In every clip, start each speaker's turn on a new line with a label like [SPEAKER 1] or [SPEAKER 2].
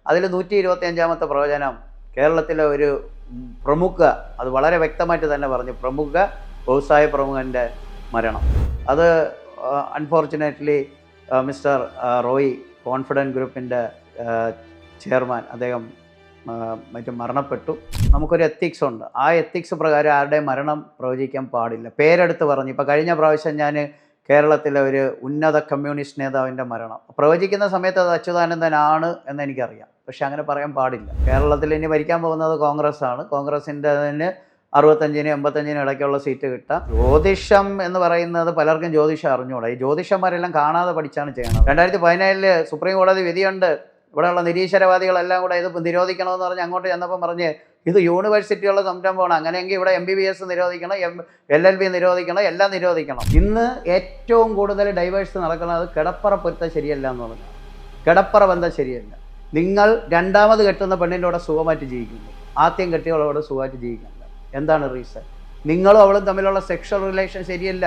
[SPEAKER 1] അതിൽ 125-ാമത്തെ പ്രവചനം കേരളത്തിലെ ഒരു പ്രമുഖ, അത് വളരെ വ്യക്തമായിട്ട് തന്നെ പറഞ്ഞു, പ്രമുഖ വ്യവസായ പ്രമുഖൻ്റെ മരണം. അത് അൺഫോർച്ചുനേറ്റ്ലി മിസ്റ്റർ റോയ് കോൺഫിഡൻറ്റ് ഗ്രൂപ്പിൻ്റെ ചെയർമാൻ അദ്ദേഹം മരണപ്പെട്ടു. നമുക്കൊരു എത്തിക്സ് ഉണ്ട്. ആ എത്തിക്സ് പ്രകാരം ആരുടെയും മരണം പ്രവചിക്കാൻ പാടില്ല. പേരെടുത്ത് പറഞ്ഞു. ഇപ്പോൾ കഴിഞ്ഞ പ്രാവശ്യം ഞാൻ കേരളത്തിലെ ഒരു ഉന്നത കമ്മ്യൂണിസ്റ്റ് നേതാവിൻ്റെ മരണം പ്രവചിക്കുന്ന സമയത്ത് അത് അച്യുതാനന്ദനാണ് എന്നെനിക്കറിയാം. പക്ഷെ അങ്ങനെ പറയാൻ പാടില്ല. കേരളത്തിൽ ഇനി ഭരിക്കാൻ പോകുന്നത് കോൺഗ്രസ് ആണ്. കോൺഗ്രസിൻ്റെ തന്നെ 65-നും 85-നും ഇടയ്ക്കുള്ള സീറ്റ് കിട്ടാം. ജ്യോതിഷം എന്ന് പറയുന്നത് പലർക്കും ജ്യോതിഷം അറിഞ്ഞുകൂടാ. ഈ ജ്യോതിഷന്മാരെല്ലാം കാണാതെ പഠിച്ചാണ് ചെയ്യണം. 2017 സുപ്രീം കോടതി വിധിയുണ്ട്. ഇവിടെയുള്ള നിരീശ്വരവാദികളെല്ലാം കൂടെ ഇത് നിരോധിക്കണമെന്ന് പറഞ്ഞ് അങ്ങോട്ട് ചെന്നപ്പം പറഞ്ഞ് ഇത് യൂണിവേഴ്സിറ്റിയുള്ള സംരംഭമാണ്, അങ്ങനെയെങ്കിൽ ഇവിടെ MBBS നിരോധിക്കണം, LLB നിരോധിക്കണം, എല്ലാം നിരോധിക്കണം. ഇന്ന് ഏറ്റവും കൂടുതൽ ഡൈവേഴ്സ് നടക്കുന്നത് കിടപ്പറ പൊരുത്തം ശരിയല്ല എന്ന് പറഞ്ഞു. കിടപ്പറ ബന്ധം ശരിയല്ല. നിങ്ങൾ രണ്ടാമത് കെട്ടുന്ന പെണ്ണിൻ്റെ കൂടെ സുഖമായിട്ട് ജീവിക്കുന്നു, ആദ്യം കെട്ടിയവളോട് സുഖമായിട്ട് ജീവിക്കുന്നില്ല. എന്താണ് റീസൺ? നിങ്ങളും അവളും തമ്മിലുള്ള സെക്ഷൽ റിലേഷൻ ശരിയല്ല.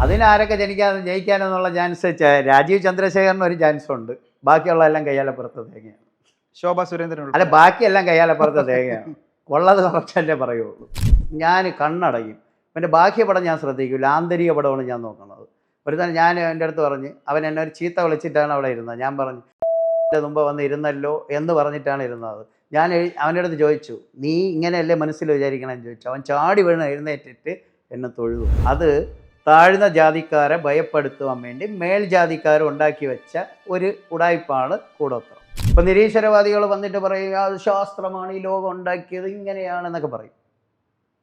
[SPEAKER 1] അതിനാരൊക്കെ ജയിക്കാനെന്നുള്ള ചാൻസ് രാജീവ് ചന്ദ്രശേഖരന് ഒരു ചാൻസ് ഉണ്ട്. ബാക്കിയുള്ള എല്ലാം കയ്യാലപ്പുറത്ത് തേങ്ങയാണ്.
[SPEAKER 2] ശോഭ സുരേന്ദ്രൻ
[SPEAKER 1] അല്ല, ബാക്കിയെല്ലാം കയ്യാലപ്പുറത്ത് തേങ്ങയാണ്. ഉള്ളത് കുറച്ചല്ലേ പറയുള്ളൂ. ഞാൻ കണ്ണടയും. എൻ്റെ ബാഹ്യ പടം ഞാൻ ശ്രദ്ധിക്കില്ല, ആന്തരിക പടമാണ് ഞാൻ നോക്കുന്നത്. ഒരുത്തൻ ഞാൻ എൻ്റെ അടുത്ത് പറഞ്ഞ്, അവൻ എന്നെ ഒരു ചീത്ത വിളിച്ചിട്ടാണ് അവിടെ ഇരുന്നത്. ഞാൻ പറഞ്ഞു മുമ്പ് വന്ന് ഇരുന്നല്ലോ എന്ന് പറഞ്ഞിട്ടാണ് ഇരുന്നത്. ഞാൻ അവൻ്റെ അടുത്ത് ചോദിച്ചു, നീ ഇങ്ങനെയല്ലേ മനസ്സിൽ വിചാരിക്കണമെന്ന് ചോദിച്ചു. അവൻ ചാടി വീണ് എഴുന്നേറ്റിട്ട് എന്നെ തൊഴുതു. അത് താഴ്ന്ന ജാതിക്കാരെ ഭയപ്പെടുത്തുവാൻ വേണ്ടി മേൽജാതിക്കാർ ഉണ്ടാക്കി വെച്ച ഒരു ഉടായ്പാണ് കൂടോത്രം. ഇപ്പം നിരീശ്വരവാദികൾ വന്നിട്ട് പറയുക അത് ശാസ്ത്രമാണ്, ഈ ലോകം ഉണ്ടാക്കിയത് ഇങ്ങനെയാണെന്നൊക്കെ പറയും.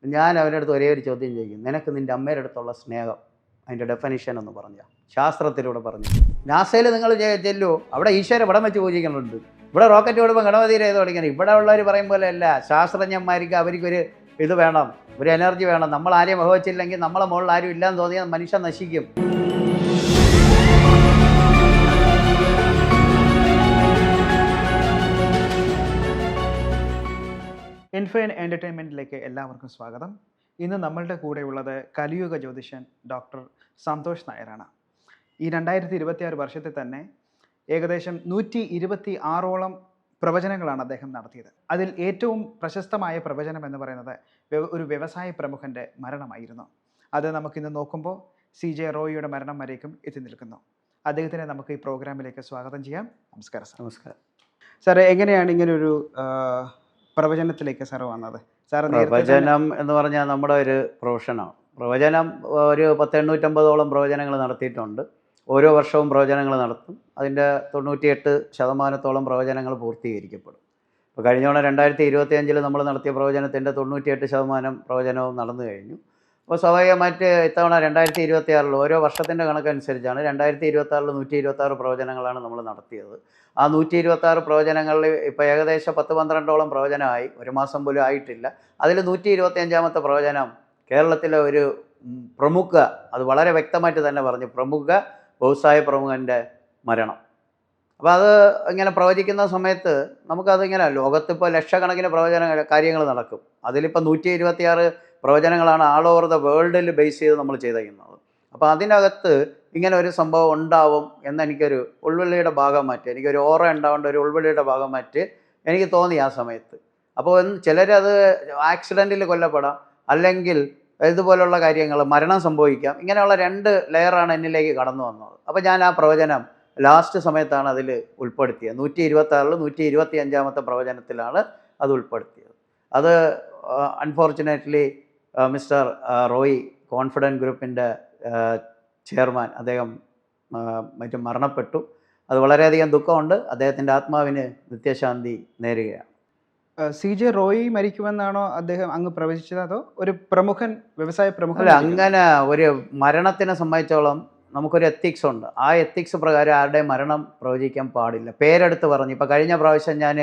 [SPEAKER 1] ഞാൻ അവരുടെ അടുത്ത് ഒരേ ഒരു ചോദ്യം ചെയ്യും, നിനക്ക് നിൻ്റെ അമ്മയുടെ അടുത്തുള്ള സ്നേഹം അതിൻ്റെ ഡെഫിനിഷൻ എന്ന് പറഞ്ഞാൽ ശാസ്ത്രത്തിലൂടെ പറഞ്ഞു. നാസയിൽ നിങ്ങൾ ചെല്ലൂ, അവിടെ ഈശ്വര പടം വെച്ച് പൂജിക്കുന്നുണ്ട്. ഇവിടെ റോക്കറ്റ് വിടുമ്പോൾ ഗണപതിരെ ചെയ്ത് പഠിക്കണം. ഇവിടെ ഉള്ളവർ പറയും പോലെ അല്ല. ശാസ്ത്രജ്ഞന്മാർക്ക് അവർക്കൊരു ഇത് വേണം, ഒരു എനർജി വേണം. നമ്മൾ ആരെയും വഹിച്ചില്ലെങ്കിൽ നമ്മളെ മുകളിൽ ആരും ഇല്ലാന്ന് തോന്നിയാൽ മനുഷ്യൻ നശിക്കും.
[SPEAKER 2] ഇൻഫൈൻ എൻ്റർടൈൻമെൻറ്റിലേക്ക് എല്ലാവർക്കും സ്വാഗതം. ഇന്ന് നമ്മളുടെ കൂടെയുള്ളത് കലിയുഗ ജ്യോതിഷൻ ഡോക്ടർ സന്തോഷ് നായരാണ്. ഈ 2026 വർഷത്തിൽ തന്നെ ഏകദേശം 126ഓളം പ്രവചനങ്ങളാണ് അദ്ദേഹം നടത്തിയത്. അതിൽ ഏറ്റവും പ്രശസ്തമായ പ്രവചനം എന്ന് പറയുന്നത് ഒരു വ്യവസായ പ്രമുഖൻ്റെ മരണമായിരുന്നു. അത് നമുക്കിന്ന് നോക്കുമ്പോൾ CJ റോയിയുടെ മരണം വരേക്കും എത്തി നിൽക്കുന്നു. അദ്ദേഹത്തിനെ നമുക്ക് ഈ പ്രോഗ്രാമിലേക്ക് സ്വാഗതം ചെയ്യാം. നമസ്കാരം സാർ.
[SPEAKER 1] നമസ്കാരം
[SPEAKER 2] സാർ. എങ്ങനെയാണ് ഇങ്ങനൊരു പ്രവചനത്തിലേക്ക് സാർ വന്നത്? സാർ,
[SPEAKER 1] പ്രവചനം എന്ന് പറഞ്ഞാൽ നമ്മുടെ ഒരു പ്രൊഫഷനാണ്. പ്രവചനം ഒരു 850ഓളം പ്രവചനങ്ങൾ നടത്തിയിട്ടുണ്ട്. ഓരോ വർഷവും പ്രവചനങ്ങൾ നടത്തും. അതിൻ്റെ 98% പ്രവചനങ്ങൾ പൂർത്തീകരിക്കപ്പെടും. ഇപ്പോൾ കഴിഞ്ഞ തവണ 2025 നമ്മൾ നടത്തിയ പ്രവചനത്തിൻ്റെ 98% പ്രവചനവും നടന്നു കഴിഞ്ഞു. അപ്പോൾ സ്വാഭാവികമായിട്ട് ഇത്തവണ 2026 ഓരോ വർഷത്തിൻ്റെ കണക്കനുസരിച്ചാണ് 2026 126 പ്രവചനങ്ങളാണ് നമ്മൾ നടത്തിയത്. ആ 126 പ്രവചനങ്ങളിൽ ഇപ്പോൾ ഏകദേശം 10-12ഓളം പ്രവചനമായി. ഒരു മാസം പോലും ആയിട്ടില്ല. അതിൽ 125-ാമത്തെ പ്രവചനം കേരളത്തിലെ ഒരു പ്രമുഖ, അത് വളരെ വ്യക്തമായിട്ട് തന്നെ പറഞ്ഞു, പ്രമുഖ വ്യവസായ പ്രമുഖൻ്റെ മരണം. അപ്പോൾ അത് ഇങ്ങനെ പ്രവചിക്കുന്ന സമയത്ത് നമുക്കതിങ്ങനെ ലോകത്തിപ്പോൾ ലക്ഷക്കണക്കിന് കാര്യങ്ങൾ നടക്കും. അതിലിപ്പോൾ 126 പ്രവചനങ്ങളാണ് ആൾ ഓവർ ദ വേൾഡിൽ ബേസ് ചെയ്ത് നമ്മൾ ചെയ്തിരിക്കുന്നത്. അപ്പോൾ അതിനകത്ത് ഇങ്ങനെ ഒരു സംഭവം ഉണ്ടാവും എന്നെനിക്കൊരു ഉൾവിളിയുടെ ഭാഗമായിട്ട്, എനിക്കൊരു ഓറ ഉണ്ടാവേണ്ട ഒരു ഉൾവിളിയുടെ ഭാഗമായിട്ട് എനിക്ക് തോന്നി ആ സമയത്ത്. അപ്പോൾ ചിലരത് ആക്സിഡൻറ്റിൽ കൊല്ലപ്പെടാം, അല്ലെങ്കിൽ ഇതുപോലുള്ള കാര്യങ്ങൾ മരണം സംഭവിക്കാം. ഇങ്ങനെയുള്ള 2 ലെയറാണ് എന്നിലേക്ക് കടന്നു വന്നത്. അപ്പോൾ ഞാൻ ആ പ്രവചനം ലാസ്റ്റ് സമയത്താണ് അതിൽ ഉൾപ്പെടുത്തിയത്. 126 125-ാമത്തെ പ്രവചനത്തിലാണ് അത് ഉൾപ്പെടുത്തിയത്. അത് അൺഫോർച്ചുനേറ്റ്ലി മിസ്റ്റർ റോയ് കോൺഫിഡൻറ്റ് ഗ്രൂപ്പിൻ്റെ ചെയർമാൻ അദ്ദേഹം മരണപ്പെട്ടു. അത് വളരെയധികം ദുഃഖമുണ്ട്. അദ്ദേഹത്തിൻ്റെ ആത്മാവിന് നിത്യശാന്തി നേരുകയാണ്.
[SPEAKER 2] CJ റോയി മരിക്കുമെന്നാണോ അദ്ദേഹം അങ്ങ് പ്രവചിച്ചത്, അതോ ഒരു പ്രമുഖൻ, വ്യവസായ പ്രമുഖൻ?
[SPEAKER 1] അല്ല, അങ്ങനെ ഒരു മരണത്തിനെ സംബന്ധിച്ചോളം നമുക്കൊരു എത്തിക്സ് ഉണ്ട്. ആ എത്തിക്സ് പ്രകാരം ആരുടെയും മരണം പ്രവചിക്കാൻ പാടില്ല. പേരെടുത്ത് പറഞ്ഞു. ഇപ്പോൾ കഴിഞ്ഞ പ്രാവശ്യം ഞാൻ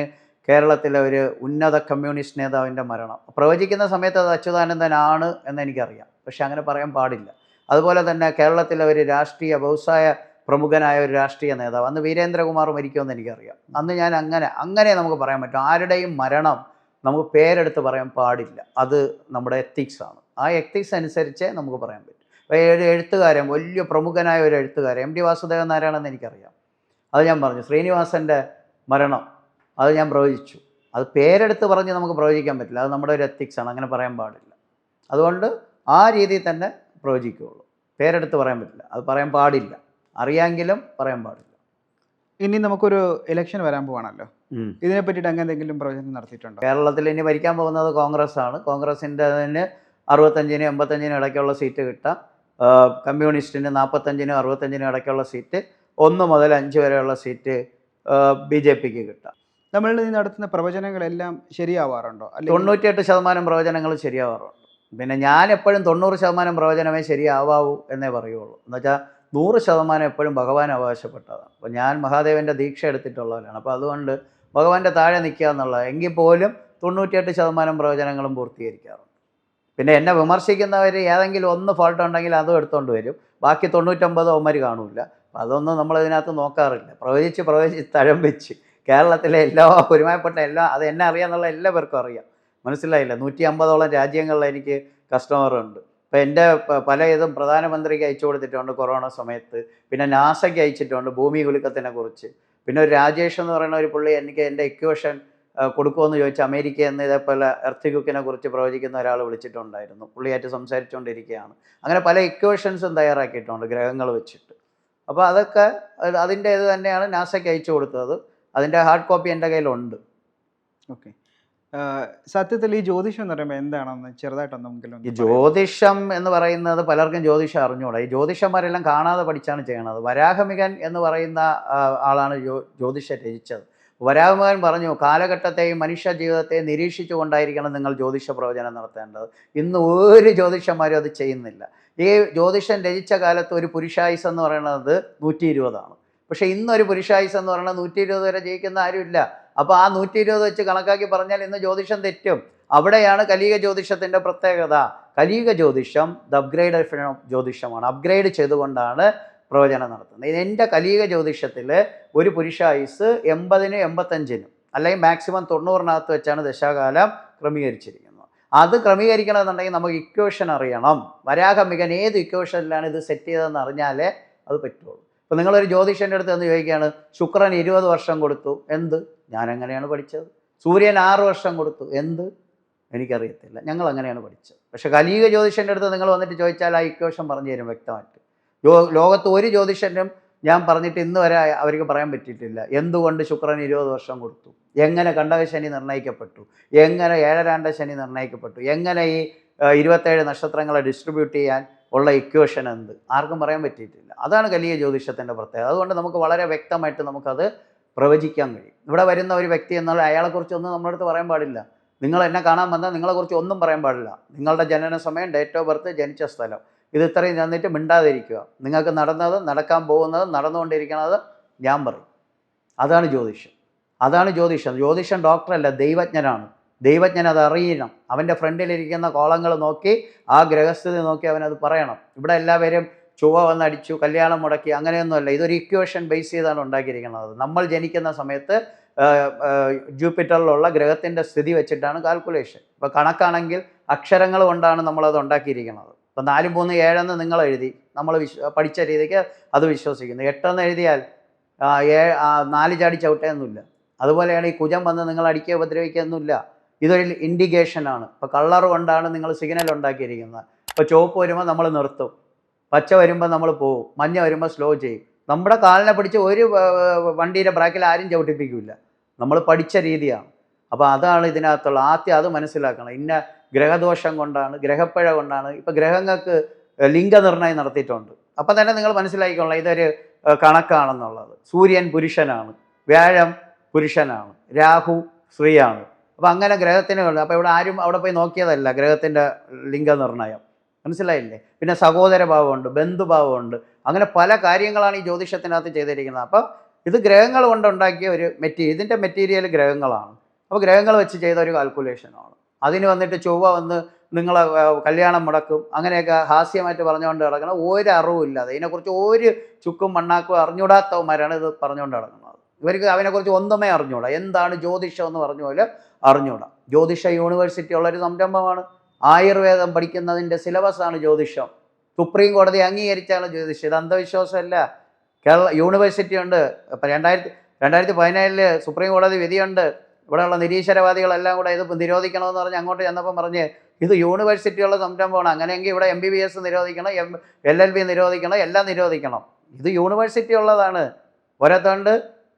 [SPEAKER 1] കേരളത്തിലെ ഒരു ഉന്നത കമ്മ്യൂണിസ്റ്റ് നേതാവിൻ്റെ മരണം പ്രവചിക്കുന്ന സമയത്ത് അത് അച്യുതാനന്ദനാണ് എന്നെനിക്കറിയാം. പക്ഷെ അങ്ങനെ പറയാൻ പാടില്ല. അതുപോലെ തന്നെ കേരളത്തിലെ ഒരു രാഷ്ട്രീയ വ്യവസായ പ്രമുഖനായ ഒരു രാഷ്ട്രീയ നേതാവ്, അന്ന് വീരേന്ദ്രകുമാർ മരിക്കുമെന്ന് എനിക്കറിയാം. അന്ന് ഞാൻ അങ്ങനെ നമുക്ക് പറയാൻ പറ്റും. ആരുടെയും മരണം നമുക്ക് പേരെടുത്ത് പറയാൻ പാടില്ല. അത് നമ്മുടെ എത്തിക്സാണ്. ആ എത്തിക്സ് അനുസരിച്ചേ നമുക്ക് പറയാൻ പറ്റും. ഒരു എഴുത്തുകാരൻ, വലിയ പ്രമുഖനായ ഒരു എഴുത്തുകാരൻ MT വാസുദേവൻ നാരായണെന്ന് എനിക്കറിയാം. അത് ഞാൻ പറഞ്ഞു. ശ്രീനിവാസൻ്റെ മരണം അത് ഞാൻ പ്രവചിച്ചു. അത് പേരെടുത്ത് പറഞ്ഞ് നമുക്ക് പ്രവചിക്കാൻ പറ്റില്ല. അത് നമ്മുടെ ഒരു എത്തിക്സാണ്. അങ്ങനെ പറയാൻ പാടില്ല. അതുകൊണ്ട് ആ രീതിയിൽ തന്നെ പ്രവചിക്കുകയുള്ളൂ. പേരെടുത്ത് പറയാൻ പറ്റില്ല. അത് പറയാൻ പാടില്ല. അറിയാമെങ്കിലും പറയാൻ പാടില്ല.
[SPEAKER 2] ഇനി നമുക്കൊരു ഇലക്ഷൻ വരാൻ പോവാണല്ലോ.
[SPEAKER 1] ഉം.
[SPEAKER 2] ഇതിനെ പറ്റിയിട്ട് അങ്ങനെ എന്തെങ്കിലും പ്രവചനം നടത്തിയിട്ടുണ്ടോ?
[SPEAKER 1] കേരളത്തിൽ ഇനി ഭരിക്കാൻ പോകുന്നത് കോൺഗ്രസ്സാണ്. കോൺഗ്രസിൻ്റെ അതിന് 65-നും 85-നും ഇടയ്ക്കുള്ള സീറ്റ് കിട്ടാം. കമ്മ്യൂണിസ്റ്റിന് 45-നും 65-നും ഇടയ്ക്കുള്ള സീറ്റ്, 1 മുതൽ 5 വരെയുള്ള സീറ്റ് BJPക്ക് കിട്ടാം.
[SPEAKER 2] നമ്മൾ ഈ നടത്തുന്ന പ്രവചനങ്ങളെല്ലാം ശരിയാവാറുണ്ടോ? അല്ലെങ്കിൽ
[SPEAKER 1] 98% പ്രവചനങ്ങൾ ശരിയാവാറുണ്ട്. പിന്നെ ഞാൻ എപ്പോഴും 90% പ്രവചനമേ ശരിയാവാവൂ എന്നേ പറയുള്ളൂ. എന്നുവെച്ചാൽ 100% എപ്പോഴും ഭഗവാൻ അവകാശപ്പെട്ടതാണ്. അപ്പോൾ ഞാൻ മഹാദേവൻ്റെ ദീക്ഷ എടുത്തിട്ടുള്ളവരാണ്. അപ്പോൾ അതുകൊണ്ട് ഭഗവാന്റെ താഴെ നിൽക്കുക എന്നുള്ളത്, എങ്കിൽ പോലും 98% പ്രവചനങ്ങളും പൂർത്തീകരിക്കാറുണ്ട്. പിന്നെ എന്നെ വിമർശിക്കുന്നവർ ഏതെങ്കിലും ഒന്ന് ഫോൾട്ട് ഉണ്ടെങ്കിൽ അതും എടുത്തുകൊണ്ട് വരും. ബാക്കി 99 അവന്മാർ കാണൂല. അപ്പോൾ അതൊന്നും നമ്മളിതിനകത്ത് നോക്കാറില്ല. പ്രവചിച്ച് തഴമ്പിച്ച് കേരളത്തിലെ എല്ലാ ഒരുമായപ്പെട്ട അത് എന്നെ അറിയാമെന്നുള്ള എല്ലാ പേർക്കും അറിയാം. മനസ്സിലായില്ല. 150ഓളം രാജ്യങ്ങളിൽ എനിക്ക് കസ്റ്റമറുണ്ട്. ഇപ്പോൾ എൻ്റെ പല ഇതും പ്രധാനമന്ത്രിക്ക് അയച്ചു കൊടുത്തിട്ടുണ്ട് കൊറോണ സമയത്ത്. പിന്നെ നാസയ്ക്ക് അയച്ചിട്ടുണ്ട് ഭൂമി കുലുക്കത്തിനെ കുറിച്ച്. പിന്നെ ഒരു രാജേഷ് എന്ന് പറയുന്ന ഒരു പുള്ളി എനിക്ക് എൻ്റെ ഇക്വേഷൻ കൊടുക്കുമെന്ന് ചോദിച്ച് അമേരിക്കയിൽ നിന്ന് ഇതേപോലെ എർത്ത് ക്യൂക്കിനെ കുറിച്ച് പ്രവചിക്കുന്ന ഒരാൾ വിളിച്ചിട്ടുണ്ടായിരുന്നു. പുള്ളിയായിട്ട് സംസാരിച്ചുകൊണ്ടിരിക്കുകയാണ്. അങ്ങനെ പല ഇക്വേഷൻസും തയ്യാറാക്കിയിട്ടുണ്ട് ഗ്രഹങ്ങൾ വെച്ചിട്ട്. അപ്പോൾ അതൊക്കെ അതിൻ്റെ ഇത് തന്നെയാണ് നാസയ്ക്ക് അയച്ചു കൊടുത്തത്. അതിൻ്റെ ഹാർഡ് കോപ്പി എൻ്റെ കയ്യിലുണ്ട്.
[SPEAKER 2] ഓക്കെ. സത്യത്തിൽ ഈ ജ്യോതിഷം എന്ന് പറയുമ്പോൾ എന്താണെന്ന് ചെറുതായിട്ടൊന്നെങ്കിലും
[SPEAKER 1] ഈ ജ്യോതിഷം എന്ന് പറയുന്നത് പലർക്കും ജ്യോതിഷം അറിഞ്ഞുകൂടാ. ഈ ജ്യോതിഷന്മാരെല്ലാം കാണാതെ പഠിച്ചാണ് ചെയ്യണത്. വരാഹമികൻ എന്ന് പറയുന്ന ആളാണ് ജ്യോതിഷം രചിച്ചത്. വരാഹമികൻ പറഞ്ഞു, കാലഘട്ടത്തെയും മനുഷ്യ ജീവിതത്തെയും നിരീക്ഷിച്ചു കൊണ്ടായിരിക്കണം നിങ്ങൾ ജ്യോതിഷ പ്രവചനം നടത്തേണ്ടത്. ഇന്ന് ഒരു ജ്യോതിഷന്മാരും അത് ചെയ്യുന്നില്ല. ഈ ജ്യോതിഷം രചിച്ച കാലത്ത് ഒരു പുരുഷായുസ് എന്ന് പറയുന്നത് 120 പക്ഷേ ഇന്നൊരു പുരുഷായുസ് എന്ന് പറയുന്നത് 120 വരെ ജയിക്കുന്ന ആരുമില്ല. അപ്പോൾ ആ 120 വെച്ച് കണക്കാക്കി പറഞ്ഞാൽ ഇന്ന് ജ്യോതിഷം തെറ്റും. അവിടെയാണ് കലിയുഗ ജ്യോതിഷത്തിൻ്റെ പ്രത്യേകത. കലിയുഗ ജ്യോതിഷം ദ അപ്ഗ്രേഡേഷൻ ഓഫ് ജ്യോതിഷമാണ്. അപ്ഗ്രേഡ് ചെയ്തുകൊണ്ടാണ് പ്രവചനം നടത്തുന്നത്. എൻ്റെ കലിയുഗ ജ്യോതിഷത്തിൽ ഒരു പുരുഷായുസ് 80-നും 85-നും അല്ലെങ്കിൽ മാക്സിമം 90-നകത്ത് വെച്ചാണ് ദശാകാലം ക്രമീകരിച്ചിരിക്കുന്നത്. അത് ക്രമീകരിക്കണമെന്നുണ്ടെങ്കിൽ നമുക്ക് ഇക്വേഷൻ അറിയണം. വരാഹമികൻ ഏത് ഇക്വേഷനിലാണ് ഇത് സെറ്റ് ചെയ്തതെന്ന് അറിഞ്ഞാലേ അത് പറ്റുള്ളൂ. ഇപ്പോൾ നിങ്ങളൊരു ജ്യോതിഷൻ്റെ അടുത്ത് എന്ന് ചോദിക്കുകയാണ്, ശുക്രൻ 20 വർഷം കൊടുത്തു, എന്ത്? ഞാൻ അങ്ങനെയാണ് പഠിച്ചത്. സൂര്യൻ 6 വർഷം കൊടുത്തു, എന്ത്? എനിക്കറിയത്തില്ല, ഞങ്ങൾ അങ്ങനെയാണ് പഠിച്ചത്. പക്ഷേ കലിയുഗ ജ്യോതിഷൻ്റെ അടുത്ത് നിങ്ങൾ വന്നിട്ട് ചോദിച്ചാൽ ആ ഇക്വേഷൻ പറഞ്ഞു തരും വ്യക്തമായിട്ട്. ലോകത്ത് ഒരു ജ്യോതിഷനും ഞാൻ പറഞ്ഞിട്ട് ഇന്ന് വരെ അവർക്ക് പറയാൻ പറ്റിയിട്ടില്ല എന്തുകൊണ്ട് ശുക്രൻ 20 വർഷം കൊടുത്തു, എങ്ങനെ കണ്ടകശനി നിർണ്ണയിക്കപ്പെട്ടു, എങ്ങനെ ഏഴരാണ്ട ശനി നിർണ്ണയിക്കപ്പെട്ടു, എങ്ങനെ ഈ 27 നക്ഷത്രങ്ങളെ ഡിസ്ട്രിബ്യൂട്ട് ചെയ്യാൻ ഉള്ള ഇക്വേഷൻ എന്ത്, ആർക്കും പറയാൻ പറ്റിയിട്ടില്ല. അതാണ് കലിയുഗ ജ്യോതിഷത്തിൻ്റെ പ്രത്യേകത. അതുകൊണ്ട് നമുക്ക് വളരെ വ്യക്തമായിട്ട് നമുക്കത് പ്രവചിക്കാൻ കഴിയും. ഇവിടെ വരുന്ന ഒരു വ്യക്തി എന്നുള്ള അയാളെക്കുറിച്ചൊന്നും നമ്മുടെ അടുത്ത് പറയാൻ പാടില്ല. നിങ്ങൾ എന്നെ കാണാൻ വന്നാൽ നിങ്ങളെക്കുറിച്ച് ഒന്നും പറയാൻ പാടില്ല. നിങ്ങളുടെ ജനന സമയം, ഡേറ്റ് ഓഫ് ബർത്ത്, ജനിച്ച സ്ഥലം, ഇത് ഇത്രയും തന്നിട്ട് മിണ്ടാതിരിക്കുക. നിങ്ങൾക്ക് നടന്നത്, നടക്കാൻ പോകുന്നത്, നടന്നുകൊണ്ടിരിക്കുന്നത് ഞാൻ പറയും. അതാണ് ജ്യോതിഷം. അതാണ് ജ്യോതിഷം. ജ്യോതിഷം ഡോക്ടറല്ല, ദൈവജ്ഞനാണ്. ദൈവജ്ഞൻ അത് അറിയണം. അവൻ്റെ ഫ്രണ്ടിലിരിക്കുന്ന കോളങ്ങൾ നോക്കി, ആ ഗ്രഹസ്ഥിതി നോക്കി അവനത് പറയണം. ഇവിടെ എല്ലാവരും ചൊവ്വ വന്നടിച്ചു, കല്യാണം മുടക്കി, അങ്ങനെയൊന്നുമല്ല. ഇതൊരു ഇക്വേഷൻ ബേസ് ചെയ്താണ് ഉണ്ടാക്കിയിരിക്കുന്നത്. നമ്മൾ ജനിക്കുന്ന സമയത്ത് ജൂപ്പിറ്ററിലുള്ള ഗ്രഹത്തിൻ്റെ സ്ഥിതി വെച്ചിട്ടാണ് കാൽക്കുലേഷൻ. ഇപ്പോൾ കണക്കാണെങ്കിൽ അക്ഷരങ്ങൾ കൊണ്ടാണ് നമ്മളത് ഉണ്ടാക്കിയിരിക്കുന്നത്. ഇപ്പം 4, 3, 7 നിങ്ങൾ എഴുതി, നമ്മൾ പഠിച്ച രീതിക്ക് അത് വിശ്വസിക്കുന്നു. 8 എഴുതിയാൽ 4 ചാടി ചവിട്ടയൊന്നുമില്ല. അതുപോലെയാണ് ഈ കുജം വന്ന് നിങ്ങൾ അടിക്കുക, ഉപദ്രവിക്കുകയൊന്നുമില്ല. ഇതൊരു ഇൻഡിക്കേഷനാണ്. ഇപ്പോൾ കളർ കൊണ്ടാണ് നിങ്ങൾ സിഗ്നൽ ഉണ്ടാക്കിയിരിക്കുന്നത്. ഇപ്പോൾ ചുവപ്പ് വരുമ്പോൾ നമ്മൾ നിർത്തും, പച്ച വരുമ്പോൾ നമ്മൾ പോവും, മഞ്ഞ വരുമ്പോൾ സ്ലോ ചെയ്യും. നമ്മുടെ കാലിനെ പിടിച്ച് ഒരു വണ്ടിയുടെ ബ്രേക്കിൽ ആരും ചവിട്ടിപ്പിക്കില്ല. നമ്മൾ പഠിച്ച രീതിയാണ്. അപ്പോൾ അതാണ് ഇതിനകത്തുള്ള ആദ്യം അത് മനസ്സിലാക്കണം. ഇന്ന ഗ്രഹദോഷം കൊണ്ടാണ്, ഗ്രഹപ്പിഴ കൊണ്ടാണ്. ഇപ്പോൾ ഗ്രഹങ്ങൾക്ക് ലിംഗനിർണ്ണയം നടത്തിയിട്ടുണ്ട്. അപ്പം തന്നെ നിങ്ങൾ മനസ്സിലാക്കിക്കൊള്ളാം ഇതൊരു കണക്കാണെന്നുള്ളത്. സൂര്യൻ പുരുഷനാണ്, വ്യാഴം പുരുഷനാണ്, രാഹു സ്ത്രീയാണ്. അപ്പോൾ അങ്ങനെ ഗ്രഹത്തിന് വേണം. അപ്പോൾ ഇവിടെ ആരും അവിടെ പോയി നോക്കിയതല്ല ഗ്രഹത്തിൻ്റെ ലിംഗനിർണ്ണയം. മനസ്സിലായില്ലേ? പിന്നെ സഹോദരഭാവമുണ്ട്, ബന്ധുഭാവമുണ്ട്, അങ്ങനെ പല കാര്യങ്ങളാണ് ഈ ജ്യോതിഷത്തിനകത്ത് ചെയ്തിരിക്കുന്നത്. അപ്പോൾ ഇത് ഗ്രഹങ്ങൾ കൊണ്ടുണ്ടാക്കിയ ഒരു ഇതിൻ്റെ മെറ്റീരിയൽ ഗ്രഹങ്ങളാണ്. അപ്പോൾ ഗ്രഹങ്ങൾ വെച്ച് ചെയ്ത ഒരു കാൽക്കുലേഷനാണ്. അതിന് വന്നിട്ട് ചൊവ്വ വന്ന് നിങ്ങളെ കല്യാണം മുടക്കും, അങ്ങനെയൊക്കെ ഹാസ്യമായിട്ട് പറഞ്ഞുകൊണ്ട് കിടക്കണം. ഒരു അറിവുമില്ലാതെ, ഇതിനെക്കുറിച്ച് ഒരു ചുക്കും മണ്ണാക്കും അറിഞ്ഞൂടാത്തവന്മാരാണ് ഇത് പറഞ്ഞുകൊണ്ട് കിടക്കുന്നത്. ഇവർക്ക് അതിനെക്കുറിച്ച് ഒന്നുമേ അറിഞ്ഞൂടാ. എന്താണ് ജ്യോതിഷം എന്ന് പറഞ്ഞ പോലെ അറിഞ്ഞൂടാ. ജ്യോതിഷ യൂണിവേഴ്സിറ്റി ഉള്ളൊരു സംരംഭമാണ്. ആയുർവേദം പഠിക്കുന്നതിൻ്റെ സിലബസാണ് ജ്യോതിഷം. സുപ്രീം കോടതി അംഗീകരിച്ചാണ് ജ്യോതിഷം. ഇത് അന്ധവിശ്വാസമല്ല. കേരള യൂണിവേഴ്സിറ്റി ഉണ്ട്. ഇപ്പം 2017 സുപ്രീം കോടതി വിധിയുണ്ട്, ഇവിടെയുള്ള നിരീശ്വരവാദികളെല്ലാം കൂടെ ഇത് നിരോധിക്കണമെന്ന് പറഞ്ഞ് അങ്ങോട്ട് ചെന്നപ്പം പറഞ്ഞ് ഇത് യൂണിവേഴ്സിറ്റിയുള്ള സംരംഭമാണ്, അങ്ങനെയെങ്കിൽ ഇവിടെ MBBS നിരോധിക്കണം, LLB നിരോധിക്കണം, എല്ലാം നിരോധിക്കണം. ഇത് യൂണിവേഴ്സിറ്റി ഉള്ളതാണ്. പോരാത്തോണ്ട്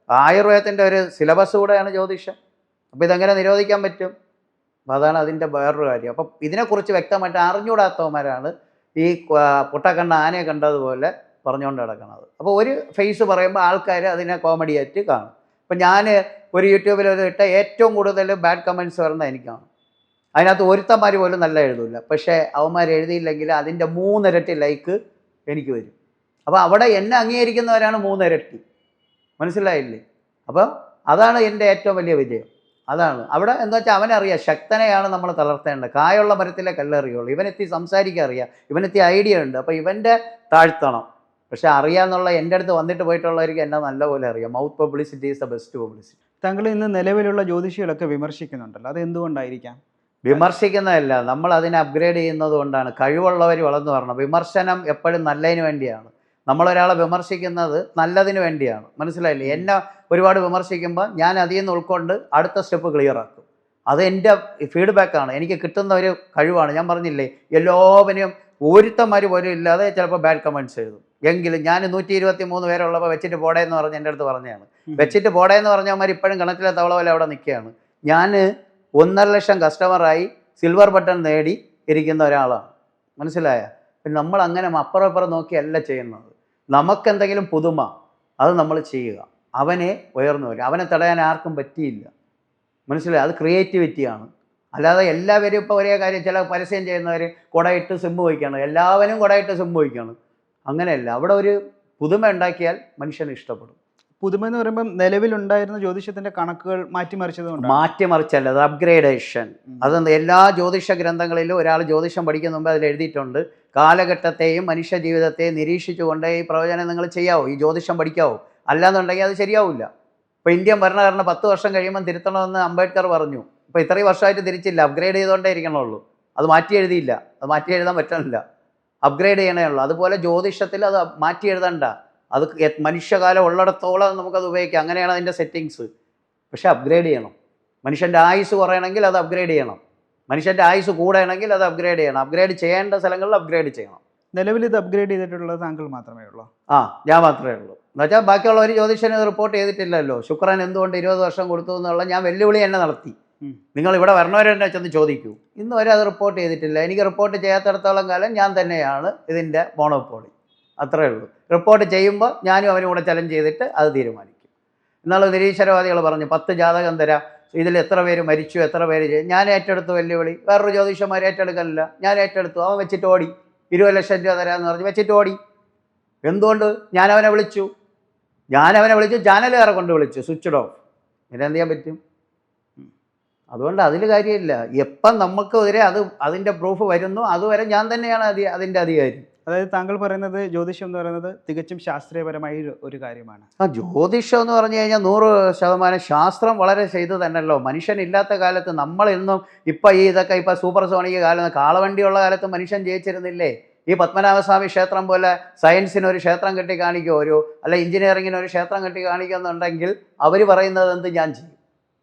[SPEAKER 1] ആയുർവേദത്തിൻ്റെ ഒരു സിലബസ് കൂടെയാണ് ജ്യോതിഷം. അപ്പോൾ ഇതെങ്ങനെ നിരോധിക്കാൻ പറ്റും? അപ്പോൾ അതാണ് അതിൻ്റെ വേറൊരു കാര്യം. അപ്പം ഇതിനെക്കുറിച്ച് വ്യക്തമായിട്ട് അറിഞ്ഞുകൂടാത്തവന്മാരാണ് ഈ പൊട്ടക്കണ്ണ ആനയെ കണ്ടതുപോലെ പറഞ്ഞുകൊണ്ട് കിടക്കുന്നത്. അപ്പോൾ ഒരു ഫേസ് പറയുമ്പോൾ ആൾക്കാർ അതിനെ കോമഡിയായിട്ട് കാണും. ഇപ്പം ഞാൻ ഒരു യൂട്യൂബിൽ ഒരു ഇട്ട ഏറ്റവും കൂടുതൽ ബാഡ് കമൻറ്റ്സ് വരുന്നത് എനിക്കാണ്. അതിനകത്ത് ഒരുത്തന്മാർ പോലും നല്ല എഴുതില്ല, പക്ഷേ അവന്മാർ എഴുതിയില്ലെങ്കിൽ അതിൻ്റെ 3 ഇരട്ടി ലൈക്ക് എനിക്ക് വരും. അപ്പോൾ അവിടെ എന്നെ അംഗീകരിക്കുന്നവരാണ് 3 ഇരട്ടി. മനസ്സിലായില്ലേ? അപ്പം അതാണ് എൻ്റെ ഏറ്റവും വലിയ വിജയം. അതാണ് അവിടെ എന്താ വെച്ചാൽ അവനറിയാം ശക്തനെയാണ് നമ്മൾ തളർത്തേണ്ടത്. കായുള്ള മരത്തിലെ കല്ലെറിയുള്ളൂ. ഇവനെത്തി സംസാരിക്കാൻ അറിയാം, ഇവനെത്തി ഐഡിയ ഉണ്ട്, അപ്പോൾ ഇവൻ്റെ താഴ്ത്തണം. പക്ഷെ അറിയാമെന്നുള്ള എൻ്റെ അടുത്ത് വന്നിട്ട് പോയിട്ടുള്ളവർക്ക് എന്നെ നല്ലപോലെ അറിയാം. Mouth publicity is the best publicity.
[SPEAKER 2] താങ്കൾ ഇന്ന് നിലവിലുള്ള ജ്യോതിഷികളൊക്കെ വിമർശിക്കുന്നുണ്ടല്ലോ, അത് എന്തുകൊണ്ടായിരിക്കാം?
[SPEAKER 1] വിമർശിക്കുന്നതല്ല, നമ്മൾ അതിനെ അപ്ഗ്രേഡ് ചെയ്യുന്നത് കൊണ്ടാണ്. കഴിവുള്ളവർ വളർന്നു വരണം. വിമർശനം എപ്പോഴും നല്ലതിന് വേണ്ടിയാണ്. നമ്മളൊരാളെ വിമർശിക്കുന്നത് നല്ലതിന് വേണ്ടിയാണ്. മനസ്സിലായില്ലേ? എന്നെ ഒരുപാട് വിമർശിക്കുമ്പോൾ ഞാൻ അതിൽ നിന്ന് ഉൾക്കൊണ്ട് അടുത്ത സ്റ്റെപ്പ് ക്ലിയർ ആക്കും. അത് എൻ്റെ ഫീഡ്ബാക്കാണ്, എനിക്ക് കിട്ടുന്ന ഒരു കഴിവാണ്. ഞാൻ പറഞ്ഞില്ലേ, എല്ലാവരെയും ഒരുത്തന്മാർ പോലും ഇല്ലാതെ ചിലപ്പോൾ ബാഡ് കമൻറ്റ്സ് എഴുതും. എങ്കിലും ഞാൻ 123 പേരുള്ളപ്പോൾ വെച്ചിട്ട് പോടേന്ന് പറഞ്ഞ് എൻ്റെ അടുത്ത് പറഞ്ഞതാണ്. വെച്ചിട്ട് പോടേന്ന് പറഞ്ഞവന്മാർ ഇപ്പോഴും കിണറ്റിലെ തവള പോലെ അവിടെ നിൽക്കുകയാണ്. ഞാൻ 1.5 ലക്ഷം കസ്റ്റമറായി സിൽവർ ബട്ടൺ നേടി ഇരിക്കുന്ന ഒരാളാണ്. മനസ്സിലായ? പിന്നെ നമ്മൾ അങ്ങനെ അപ്പുറം ഇപ്പുറം നോക്കിയല്ല ചെയ്യുന്നത്. നമുക്കെന്തെങ്കിലും പുതുമ അത് നമ്മൾ ചെയ്യുക. അവനെ ഉയർന്നു വരും. അവനെ തടയാൻ ആർക്കും പറ്റിയില്ല. മനസ്സിലായി? അത് ക്രിയേറ്റിവിറ്റിയാണ്. അല്ലാതെ എല്ലാവരും ഇപ്പോൾ ഒരേ കാര്യം, ചില പരസ്യം ചെയ്യുന്നവർ കുടയിട്ട് സിം വയ്ക്കുകയാണ്, എല്ലാവരും കുടയിട്ട് സിം വയ്ക്കുകയാണ്. അങ്ങനെയല്ല. അവിടെ ഒരു പുതുമ ഉണ്ടാക്കിയാൽ മനുഷ്യന് ഇഷ്ടപ്പെടും.
[SPEAKER 2] പുതുമ എന്ന് പറയുമ്പോൾ നിലവിലുണ്ടായിരുന്ന ജ്യോതിഷത്തിന്റെ കണക്കുകൾ മാറ്റിമറിച്ചതുകൊണ്ട്
[SPEAKER 1] മാറ്റിമറിച്ചല്ല, അത് അപ്ഗ്രേഡേഷൻ. അതെന്ത്, എല്ലാ ജ്യോതിഷ ഗ്രന്ഥങ്ങളിലും ഒരാൾ ജ്യോതിഷം പഠിക്കുന്ന മുമ്പ് അതിൽ എഴുതിയിട്ടുണ്ട്, കാലഘട്ടത്തെയും മനുഷ്യ ജീവിതത്തെയും നിരീക്ഷിച്ചുകൊണ്ട് ഈ പ്രവചനം നിങ്ങൾ ചെയ്യാവോ, ഈ ജ്യോതിഷം പഠിക്കാവോ, അല്ലാന്നുണ്ടെങ്കിൽ അത് ശരിയാവില്ല. ഇപ്പോൾ ഇന്ത്യൻ ഭരണഘടന 10 വർഷം കഴിയുമ്പം തിരുത്തണമെന്ന് അംബേദ്കർ പറഞ്ഞു. ഇപ്പോൾ ഇത്രയും വർഷമായിട്ട് തിരിച്ചില്ല, അപ്ഗ്രേഡ് ചെയ്തുകൊണ്ടേ ഇരിക്കണുള്ളൂ. അത് മാറ്റി എഴുതിയില്ല, അത് മാറ്റി എഴുതാൻ പറ്റണില്ല, അപ്ഗ്രേഡ് ചെയ്യണേ ഉള്ളൂ. അതുപോലെ ജ്യോതിഷത്തിൽ അത് മാറ്റി എഴുതണ്ട, അത് മനുഷ്യകാലം ഉള്ളിടത്തോളം നമുക്കത് ഉപയോഗിക്കാം. അങ്ങനെയാണ് അതിൻ്റെ സെറ്റിങ്സ്. പക്ഷേ അപ്ഗ്രേഡ് ചെയ്യണം. മനുഷ്യൻ്റെ ആയുസ് കുറയണമെങ്കിൽ അത് അപ്ഗ്രേഡ് ചെയ്യണം, മനുഷ്യൻ്റെ ആയുസ് കൂടണമെങ്കിൽ അത് അപ്ഗ്രേഡ് ചെയ്യണം. അപ്ഗ്രേഡ് ചെയ്യേണ്ട സ്ഥലങ്ങളിൽ അപ്ഗ്രേഡ് ചെയ്യണം.
[SPEAKER 2] നിലവിൽ ഇത് അപ്ഗ്രേഡ് ചെയ്തിട്ടുള്ളത് താങ്കൾ മാത്രമേ ഉള്ളൂ?
[SPEAKER 1] ഞാൻ മാത്രമേ ഉള്ളൂ. എന്നുവെച്ചാൽ ബാക്കിയുള്ളവർ ജ്യോതിഷനെ റിപ്പോർട്ട് ചെയ്തിട്ടില്ലല്ലോ. ശുക്രൻ എന്തുകൊണ്ട് 20 വർഷം കൊടുത്തു എന്നുള്ള ഞാൻ വെല്ലുവിളി തന്നെ നടത്തി. നിങ്ങൾ ഇവിടെ വരണവരെന്നെ ചെന്ന് ചോദിക്കൂ. ഇന്ന് വരെ അത് റിപ്പോർട്ട് ചെയ്തിട്ടില്ല. എനിക്ക് റിപ്പോർട്ട് ചെയ്യാത്തിടത്തോളം കാലം ഞാൻ തന്നെയാണ് ഇതിൻ്റെ മോണോപോളി. അത്രയേ ഉള്ളൂ. റിപ്പോർട്ട് ചെയ്യുമ്പോൾ ഞാനും അവനും കൂടെ ചലഞ്ച് ചെയ്തിട്ട് അത് തീരുമാനിക്കും. എന്നുള്ള നിരീശ്വരവാദികൾ പറഞ്ഞു 10 ജാതകം തരാം, ഇതിൽ എത്ര പേര് മരിച്ചു, എത്ര പേര് ചെയ്തു. ഞാൻ ഏറ്റെടുത്തു വെല്ലുവിളി. വേറൊരു ജ്യോതിഷന്മാർ ഏറ്റെടുക്കലില്ല, ഞാൻ ഏറ്റെടുത്തു. അവൻ വെച്ചിട്ട് ഓടി. 20 ലക്ഷം രൂപ തരാമെന്ന് പറഞ്ഞ് വെച്ചിട്ട് ഓടി. എന്തുകൊണ്ട്? ഞാനവനെ വിളിച്ചു, ചാനലുകാരെ കൊണ്ട് വിളിച്ചു, സ്വിച്ച്ഡ് ഓഫ്. പിന്നെ എന്ത് ചെയ്യാൻ പറ്റും? അതുകൊണ്ട് അതിൽ കാര്യമില്ല. എപ്പം നമുക്കെതിരെ അതിൻ്റെ പ്രൂഫ് വരുന്നു അതുവരെ ഞാൻ തന്നെയാണ് അതിൻ്റെ അധികാരി.
[SPEAKER 2] അതായത് താങ്കൾ പറയുന്നത് ജ്യോതിഷം എന്ന് പറയുന്നത് തികച്ചും ശാസ്ത്രീയപരമായ ഒരു കാര്യമാണ്.
[SPEAKER 1] ജ്യോതിഷം എന്ന് പറഞ്ഞു കഴിഞ്ഞാൽ 100% ശാസ്ത്രം വളരെ ചെയ്തു തന്നെയല്ലോ. മനുഷ്യനില്ലാത്ത കാലത്ത് നമ്മളിന്നും ഇപ്പം ഇതൊക്കെ ഇപ്പം സൂപ്പർ സോണിക് കാലം, കാളവണ്ടിയുള്ള കാലത്ത് മനുഷ്യൻ ജയിച്ചിരുന്നില്ലേ? ഈ പത്മനാഭസ്വാമി ക്ഷേത്രം പോലെ സയൻസിനൊരു ക്ഷേത്രം കെട്ടി കാണിക്കുമോ, അല്ല എഞ്ചിനീയറിങ്ങിനൊരു ക്ഷേത്രം കെട്ടി കാണിക്കുമെന്നുണ്ടെങ്കിൽ അവർ പറയുന്നത് എന്ത് ഞാൻ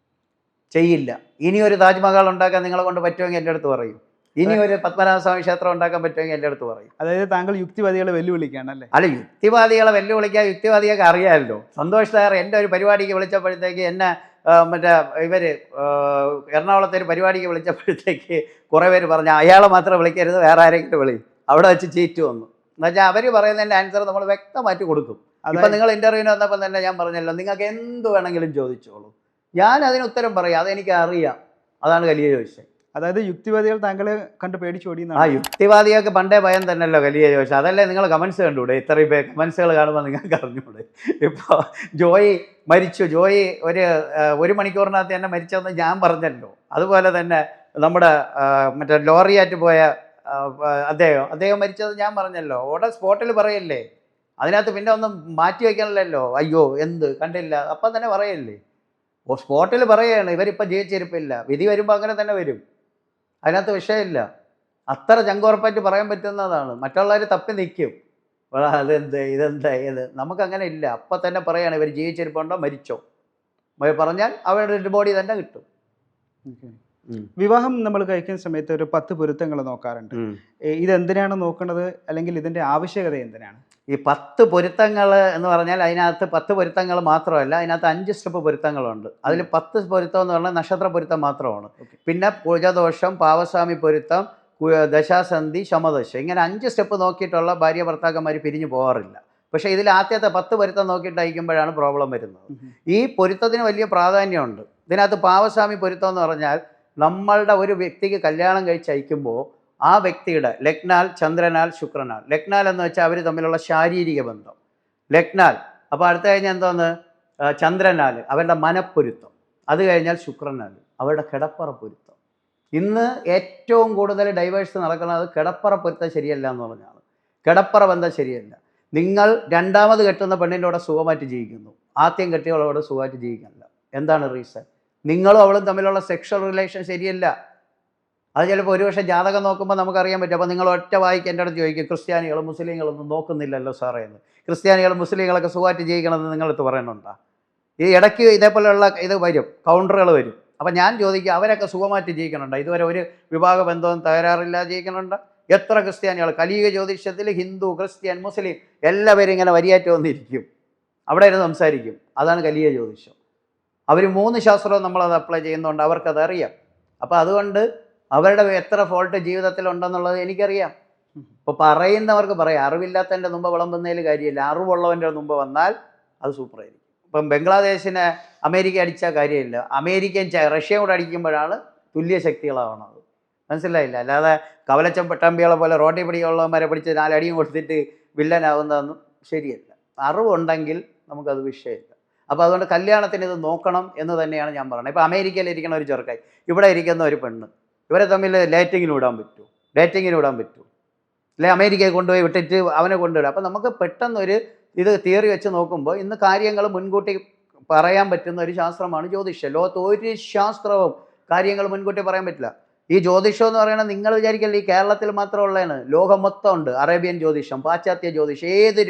[SPEAKER 1] ചെയ്യില്ല. ഇനിയൊരു താജ്മഹൽ ഉണ്ടാക്കാൻ നിങ്ങളെ കൊണ്ട് പറ്റുമെങ്കിൽ എൻ്റെ അടുത്ത് പറയും. ഇനി ഒരു പത്മനാഭസ്വാമി ക്ഷേത്രം ഉണ്ടാക്കാൻ പറ്റുമെങ്കിൽ എൻ്റെ അടുത്ത് പറയും.
[SPEAKER 2] അതായത് താങ്കൾ യുക്തിവാദികളെ വെല്ലുവിളിക്കുകയാണല്ലേ?
[SPEAKER 1] അല്ല, യുക്തിവാദികളെ വെല്ലുവിളിക്കാൻ യുക്തിവാദിയൊക്കെ അറിയാമല്ലോ. സന്തോഷ് സാർ എൻ്റെ ഒരു പരിപാടിക്ക് വിളിച്ചപ്പോഴത്തേക്ക് എന്നെ മറ്റേ ഇവർ എറണാകുളത്തെ ഒരു പരിപാടിക്ക് വിളിച്ചപ്പോഴത്തേക്ക് കുറേ പേര് പറഞ്ഞു അയാളെ മാത്രം വിളിക്കരുത്, വേറെ ആരെങ്കിലും വിളി. അവിടെ വെച്ച് ചീറ്റ് വന്നു. എന്നുവെച്ചാൽ അവർ പറയുന്നതിൻ്റെ ആൻസർ നമ്മൾ വ്യക്തമായിട്ട് കൊടുക്കും. അപ്പം നിങ്ങൾ ഇൻ്റർവ്യൂവിന് വന്നപ്പോൾ തന്നെ ഞാൻ പറഞ്ഞല്ലോ, നിങ്ങൾക്ക് എന്ത് വേണമെങ്കിലും ചോദിച്ചോളൂ, ഞാൻ അതിന് ഉത്തരം പറയാം, അതെനിക്ക് അറിയാം. അതാണ് കലിയ ജോയിഷൻ.
[SPEAKER 2] അതായത് യുക്തിവാദികൾ താങ്കളെ കണ്ട് പേടിച്ചോടി?
[SPEAKER 1] യുക്തിവാദികൾക്ക് പണ്ടേ ഭയം തന്നെയല്ലോ കലിയ ജോയിഷൻ. അതല്ലേ നിങ്ങൾ കമൻസ് കണ്ടുകൂടെ? ഇത്രയും പേര് കമൻസുകൾ കാണുമ്പോൾ നിങ്ങൾക്ക് അറിഞ്ഞൂടെ? ഇപ്പോൾ ജോയി മരിച്ചു, ജോയി ഒരു മണിക്കൂറിനകത്ത് തന്നെ മരിച്ചതെന്ന് ഞാൻ പറഞ്ഞല്ലോ. അതുപോലെ തന്നെ നമ്മുടെ മറ്റേ ലോറിയാറ്റ് പോയ അദ്ദേഹം മരിച്ചത് ഞാൻ പറഞ്ഞല്ലോ. ഓടെ സ്പോട്ടിൽ പറയല്ലേ, അതിനകത്ത് പിന്നെ ഒന്നും മാറ്റി വയ്ക്കണമല്ലോ. അയ്യോ എന്ത് കണ്ടില്ല, അപ്പം തന്നെ പറയല്ലേ. സ്പോട്ടിൽ പറയുകയാണ് ഇവരിപ്പോൾ ജയിച്ചിരിപ്പില്ല, വിധി വരുമ്പോൾ അങ്ങനെ തന്നെ വരും, അതിനകത്ത് വിഷയമില്ല. അത്ര ചങ്കുറപ്പായിട്ട് പറയാൻ പറ്റുന്നതാണ്. മറ്റുള്ളവർ തപ്പി നിൽക്കും, അതെന്ത് ഇതെന്താ ഏത്, നമുക്കങ്ങനെ ഇല്ല. അപ്പം തന്നെ പറയുകയാണ് ഇവർ ജീവിച്ചിരിപ്പുണ്ടോ മരിച്ചോ, പറഞ്ഞാൽ അവരുടെ ഡെഡ് ബോഡി തന്നെ കിട്ടും.
[SPEAKER 2] വിവാഹം നമ്മൾ കഴിക്കുന്ന സമയത്ത് ഒരു 10 പൊരുത്തങ്ങൾ നോക്കാറുണ്ട്. ഇതെന്തിനാണ് നോക്കുന്നത്, അല്ലെങ്കിൽ ഇതിന്റെ ആവശ്യകത എന്തിനാണ്?
[SPEAKER 1] ഈ 10 പൊരുത്തങ്ങൾ എന്ന് പറഞ്ഞാൽ അതിനകത്ത് 10 പൊരുത്തങ്ങൾ മാത്രമല്ല, അതിനകത്ത് 5 സ്റ്റെപ്പ് പൊരുത്തങ്ങളുണ്ട്. അതിൽ 10 പൊരുത്തം എന്ന് പറഞ്ഞാൽ നക്ഷത്ര പൊരുത്തം മാത്രമാണ്. പിന്നെ കുജദോഷം, പാവസ്വാമി പൊരുത്തം, ദശാസന്ധി, ശമദശ, ഇങ്ങനെ 5 സ്റ്റെപ്പ് നോക്കിയിട്ടുള്ള ഭാര്യ ഭർത്താക്കന്മാർ പിരിഞ്ഞു പോകാറില്ല. പക്ഷേ ഇതിൽ ആദ്യത്തെ 10 പൊരുത്തം നോക്കിയിട്ട് അയക്കുമ്പോഴാണ് പ്രോബ്ലം വരുന്നത്. ഈ പൊരുത്തത്തിന് വലിയ പ്രാധാന്യമുണ്ട്. ഇതിനകത്ത് പാവസ്വാമി പൊരുത്തം എന്ന് പറഞ്ഞാൽ നമ്മളുടെ ഒരു വ്യക്തിക്ക് കല്യാണം കഴിച്ച് അയക്കുമ്പോൾ ആ വ്യക്തിയുടെ ലഗ്നാൽ, ചന്ദ്രനാൽ, ശുക്രനാൽ. ലഗ്നാൽ എന്ന് വെച്ചാൽ അവർ തമ്മിലുള്ള ശാരീരിക ബന്ധം, ലഗ്നാൽ. അപ്പോൾ അടുത്ത കഴിഞ്ഞാൽ എന്തോന്ന്, ചന്ദ്രനാൽ അവരുടെ മനപ്പൊരുത്തം. അത് കഴിഞ്ഞാൽ ശുക്രനാൽ അവരുടെ കിടപ്പറ പൊരുത്തം. ഇന്ന് ഏറ്റവും കൂടുതൽ ഡൈവേഴ്സ് നടക്കുന്നത് കിടപ്പറ പൊരുത്തം ശരിയല്ല എന്ന് പറഞ്ഞാണ്. കിടപ്പറ ബന്ധം ശരിയല്ല. നിങ്ങൾ രണ്ടാമത് കെട്ടുന്ന പെണ്ണിൻ്റെ കൂടെ സുഖമായിട്ട് ജീവിക്കുന്നു, ആദ്യം കെട്ടിയവളോട് സുഖമായിട്ട് ജീവിക്കുന്നില്ല. എന്താണ് റീസൺ? നിങ്ങളും അവളും തമ്മിലുള്ള സെക്ഷൽ റിലേഷൻ ശരിയല്ല. അത് ചിലപ്പോൾ ഒരുപക്ഷെ ജാതകം നോക്കുമ്പോൾ നമുക്കറിയാൻ പറ്റും. അപ്പോൾ നിങ്ങൾ ഒറ്റ വായിക്ക് എൻ്റെ അടുത്ത് ചോദിക്കും, ക്രിസ്ത്യാനികളും മുസ്ലിങ്ങളൊന്നും നോക്കുന്നില്ലല്ലോ സാറേ എന്ന്. ക്രിസ്ത്യാനികളും മുസ്ലിങ്ങളൊക്കെ സുഖമായിട്ട് ജീവിക്കണമെന്ന് നിങ്ങളടുത്ത് പറയുന്നുണ്ടോ? ഈ ഇടയ്ക്ക് ഇതേപോലെയുള്ള ഇത് വരും, കൗണ്ടറുകൾ വരും. അപ്പം ഞാൻ ചോദിക്കും, അവരൊക്കെ സുഖമായിട്ട് ജീവിക്കണുണ്ടോ? ഇതുവരെ ഒരു വിഭാഗ ബന്ധവും തകരാറില്ലാതെ ജീവിക്കണുണ്ടോ? എത്ര ക്രിസ്ത്യാനികൾ കലിയുഗ ജ്യോതിഷത്തിൽ ഹിന്ദു, ക്രിസ്ത്യൻ, മുസ്ലിം എല്ലാവരും ഇങ്ങനെ വരിയായിട്ട് വന്നിരിക്കും, അവിടെ ഇരുന്ന് സംസാരിക്കും. അതാണ് കലിയുഗ ജ്യോതിഷം. അവർ 3 ശാസ്ത്രവും നമ്മളത് അപ്ലൈ ചെയ്യുന്നതുകൊണ്ട് അവർക്കത് അറിയാം. അപ്പോൾ അതുകൊണ്ട് അവരുടെ എത്ര ഫോൾട്ട് ജീവിതത്തിലുണ്ടെന്നുള്ളത് എനിക്കറിയാം. ഇപ്പോൾ പറയുന്നവർക്ക് പറയാം, അറിവില്ലാത്തതിൻ്റെ മുമ്പ് വിളമ്പുന്നതിൽ കാര്യമില്ല. അറിവുള്ളവൻ്റെ മുമ്പ് വന്നാൽ അത് സൂപ്പറായിരിക്കും. ഇപ്പം ബംഗ്ലാദേശിനെ അമേരിക്ക അടിച്ചാൽ കാര്യമില്ല, അമേരിക്കൻ റഷ്യ കൂടെ അടിക്കുമ്പോഴാണ് തുല്യ ശക്തികളാവണത്. മനസ്സിലായില്ല? അല്ലാതെ കവലച്ചം പട്ടാമ്പികളെ പോലെ റോട്ടി പിടിയുള്ളവന്മാരെ പിടിച്ച് 4 അടിയും കൊടുത്തിട്ട് വില്ലനാവുന്നതൊന്നും ശരിയല്ല. അറിവുണ്ടെങ്കിൽ നമുക്കത് വിഷയമില്ല. അപ്പോൾ അതുകൊണ്ട് കല്യാണത്തിന് ഇത് നോക്കണം എന്ന് തന്നെയാണ് ഞാൻ പറയുന്നത്. ഇപ്പോൾ അമേരിക്കയിൽ ഇരിക്കുന്ന ഒരു ചെറുക്കായി, ഇവിടെ ഇരിക്കുന്ന ഒരു പെണ്ണ്, ഇവരെ തമ്മിൽ ഡേറ്റിങ്ങിന് വിടാൻ പറ്റുമോ? ഡേറ്റിങ്ങിന് വിടാൻ പറ്റുമോ? അല്ലെ അമേരിക്കയിൽ കൊണ്ടുപോയി വിട്ടിട്ട് അവനെ കൊണ്ടുവിടുക. അപ്പോൾ നമുക്ക് പെട്ടെന്നൊരു ഇത് തിയറി വെച്ച് നോക്കുമ്പോൾ ഇന്ന് കാര്യങ്ങൾ മുൻകൂട്ടി പറയാൻ പറ്റുന്ന ഒരു ശാസ്ത്രമാണ് ജ്യോതിഷം. ലോകത്ത് ഒരു ശാസ്ത്രവും കാര്യങ്ങൾ മുൻകൂട്ടി പറയാൻ പറ്റില്ല. ഈ ജ്യോതിഷം എന്ന് പറയുന്നത് നിങ്ങൾ വിചാരിക്കല്ലേ ഈ കേരളത്തിൽ മാത്രമുള്ളതാണ്, ലോകം മൊത്തം ഉണ്ട്. അറേബ്യൻ ജ്യോതിഷം, പാശ്ചാത്യ ജ്യോതിഷം, ഏത്